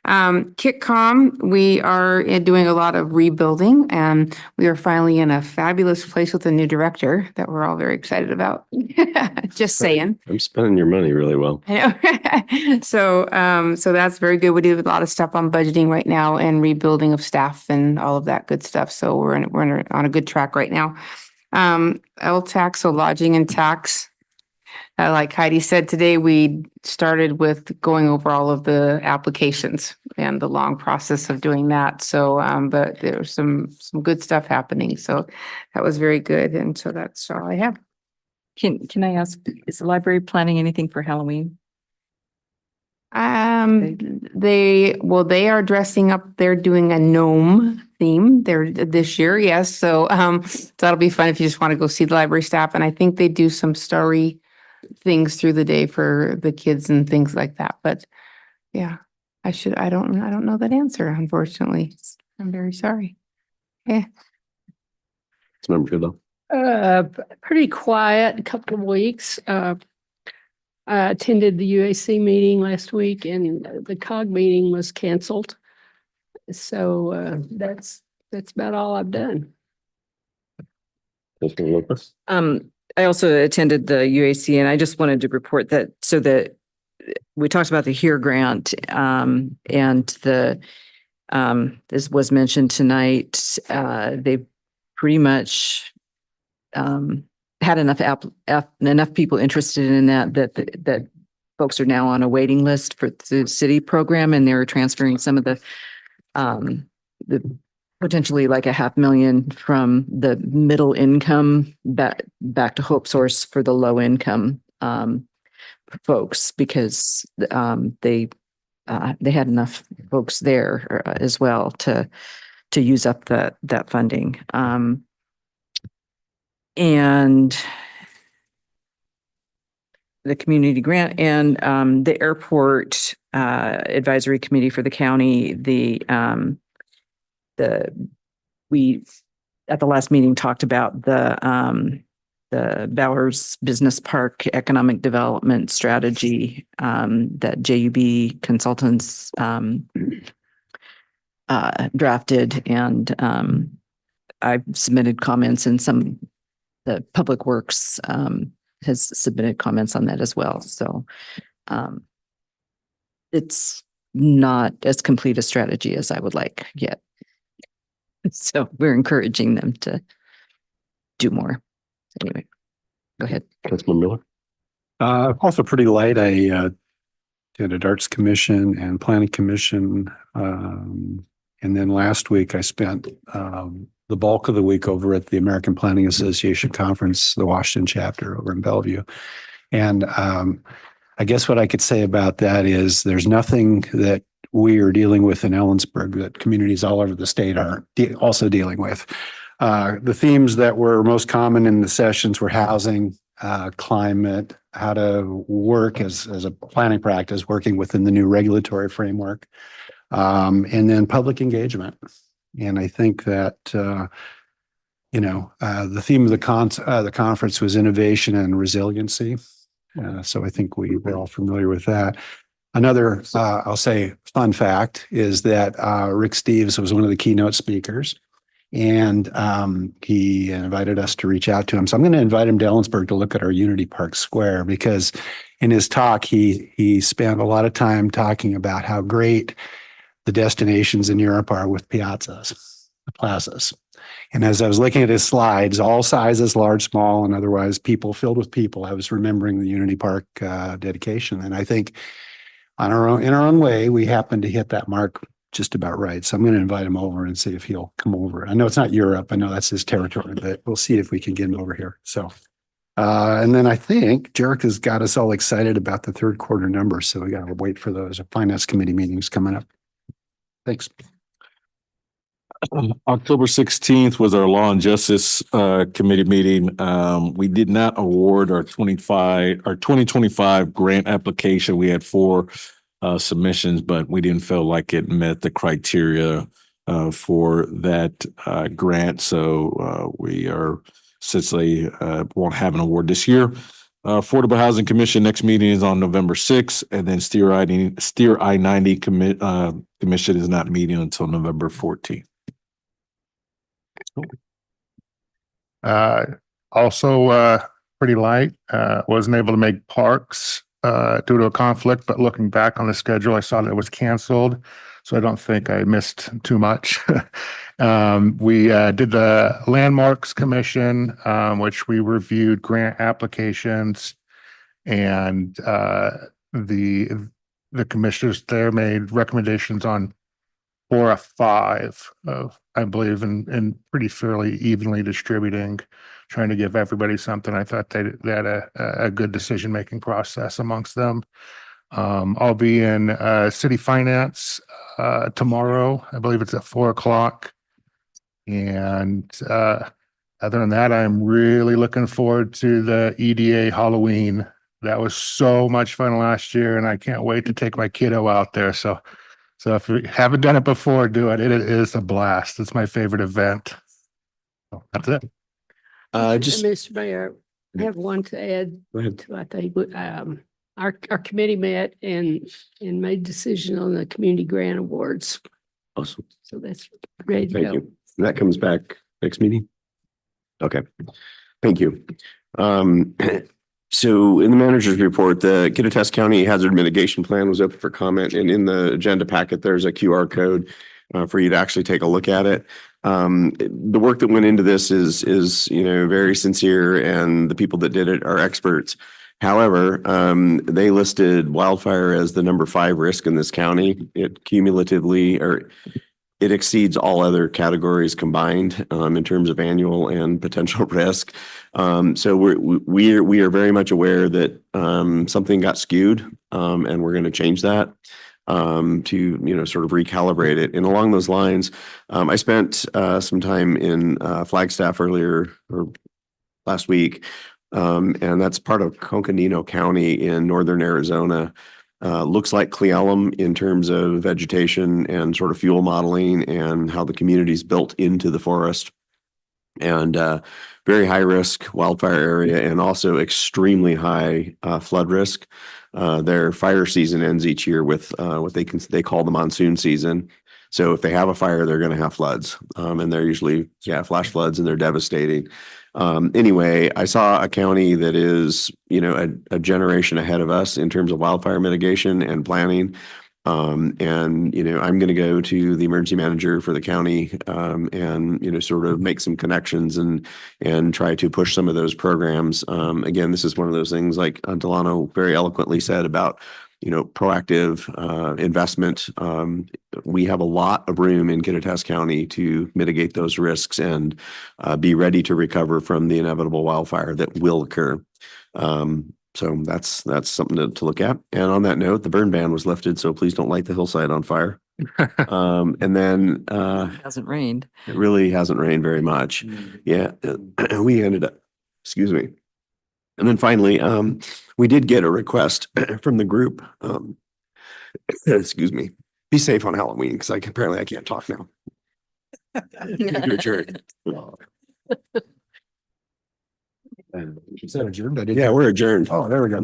KitCom, we are doing a lot of rebuilding, and we are finally in a fabulous place with a new director that we're all very excited about. Just saying.
I'm spending your money really well.
I know. So that's very good. We do a lot of stuff on budgeting right now and rebuilding of staff and all of that good stuff. So we're on a good track right now. LTAX, so lodging and tax. Like Heidi said today, we started with going over all of the applications and the long process of doing that. So, but there was some good stuff happening. So that was very good. And so that's all I have.
Can I ask, is the library planning anything for Halloween?
They are dressing up. They're doing a gnome theme there this year. Yes. So, that'll be fun if you just want to go see the library staff. And I think they do some story things through the day for the kids and things like that. But yeah, I don't know that answer, unfortunately. I'm very sorry. Yeah.
It's Member Goodall.
Pretty quiet, a couple of weeks. I attended the UAC meeting last week, and the COG meeting was canceled. So that's about all I've done.
I also attended the UAC, and I just wanted to report that we talked about the HERE grant, and this was mentioned tonight. They pretty much had enough people interested in that folks are now on a waiting list for the city program, and they're transferring some of the potentially like $500,000 from the middle income back to Hope Source for the low income folks, because they had enough folks there as well to use up that funding. And the community grant and the airport advisory committee for the county, we at the last meeting talked about the Bowers Business Park Economic Development Strategy that JUB Consultants drafted, and I've submitted comments, and the Public Works has submitted comments on that as well. So it's not as complete a strategy as I would like yet. So we're encouraging them to do more. Anyway, go ahead.
Councilman Miller.
Also pretty light. I attended Arts Commission and Planning Commission. And then last week I spent the bulk of the week over at the American Planning Association Conference, the Washington chapter over in Bellevue. And I guess what I could say about that is there's nothing that we are dealing with in Ellensburg that communities all over the state are also dealing with. The themes that were most common in the sessions were housing, climate, how to work as a planning practice, working within the new regulatory framework. And then public engagement. And I think that, the theme of the conference was innovation and resiliency. So I think we're all familiar with that. Another, I'll say, fun fact is that Rick Steves was one of the keynote speakers, and he invited us to reach out to him. So I'm going to invite him to Ellensburg to look at our Unity Park Square, because in his talk, he spent a lot of time talking about how great the destinations in Europe are with plazas. And as I was looking at his slides, all sizes, large, small, and otherwise filled with people, I was remembering the Unity Park dedication. And I think in our own way, we happened to hit that mark just about right. So I'm going to invite him over and see if he'll come over. I know it's not Europe. I know that's his territory, but we'll see if we can get him over here. So, and then I think Jarek has got us all excited about the third quarter numbers. So we got to wait for those finance committee meetings coming up. Thanks.
October 16th was our Law and Justice Committee meeting. We did not award our 2025 grant application. We had 4 submissions, but we didn't feel like it met the criteria for that grant. So we are essentially won't have an award this year. Affordable Housing Commission next meeting is on November 6th, and then Steer I-90 Commission is not meeting until November 14th.
Also, pretty light, wasn't able to make parks due to a conflict, but looking back on the schedule, I saw that it was canceled. So I don't think I missed too much. We did the Landmarks Commission, which we reviewed grant applications, and the commissioners there made recommendations on 4 of 5 of, I believe, and pretty fairly evenly distributing, trying to give everybody something. I thought they had a good decision-making process amongst them. I'll be in city finance tomorrow. I believe it's at 4:00. And other than that, I'm really looking forward to the EDA Halloween. That was so much fun last year, and I can't wait to take my kiddo out there. So if you haven't done it before, do it. It is a blast. It's my favorite event. So that's it.
Mr. Mayor, I have one to add.
Go ahead.
To, I think, our committee met and made decision on the community grant awards.
Awesome.
So that's ready to
Thank
go.
you. That comes back next meeting? Okay. Thank you. So in the manager's report, the Kittitas County Hazard Mitigation Plan was open for comment, and in the agenda packet, there's a QR code for you to actually take a look at it. The work that went into this is very sincere, and the people that did it are experts. However, they listed wildfire as the number 5 risk in this county. It cumulatively, or it exceeds all other categories combined in terms of annual and potential risk. So we are very much aware that something got skewed, and we're going to change that to sort of recalibrate it. And along those lines, I spent some time in Flagstaff earlier or last week, and that's part of Coconino County in northern Arizona. Looks like Cle Elum in terms of vegetation and sort of fuel modeling and how the community's built into the forest, and very high risk wildfire area, and also extremely high flood risk. Their fire season ends each year with what they call the monsoon season. So if they have a fire, they're going to have floods, and they're usually flash floods, and they're devastating. Anyway, I saw a county that is, a generation ahead of us in terms of wildfire mitigation and planning. And, I'm going to go to the emergency manager for the county, and, sort of make some connections and try to push some of those programs. Again, this is one of those things like Delano very eloquently said about, proactive investment. We have a lot of room in Kittitas County to mitigate those risks and be ready to recover from the inevitable wildfire that will occur. So that's something to look at. And on that note, the burn ban was lifted, so please don't light the hillside on fire. And then
It hasn't rained.
it really hasn't rained very much. Yeah, we ended up, excuse me. And then finally, we did get a request from the group. Excuse me, be safe on Halloween because apparently I can't talk now. To adjourn.
Is that adjourned? I didn't-
Yeah, we're adjourned.
Oh, there we go.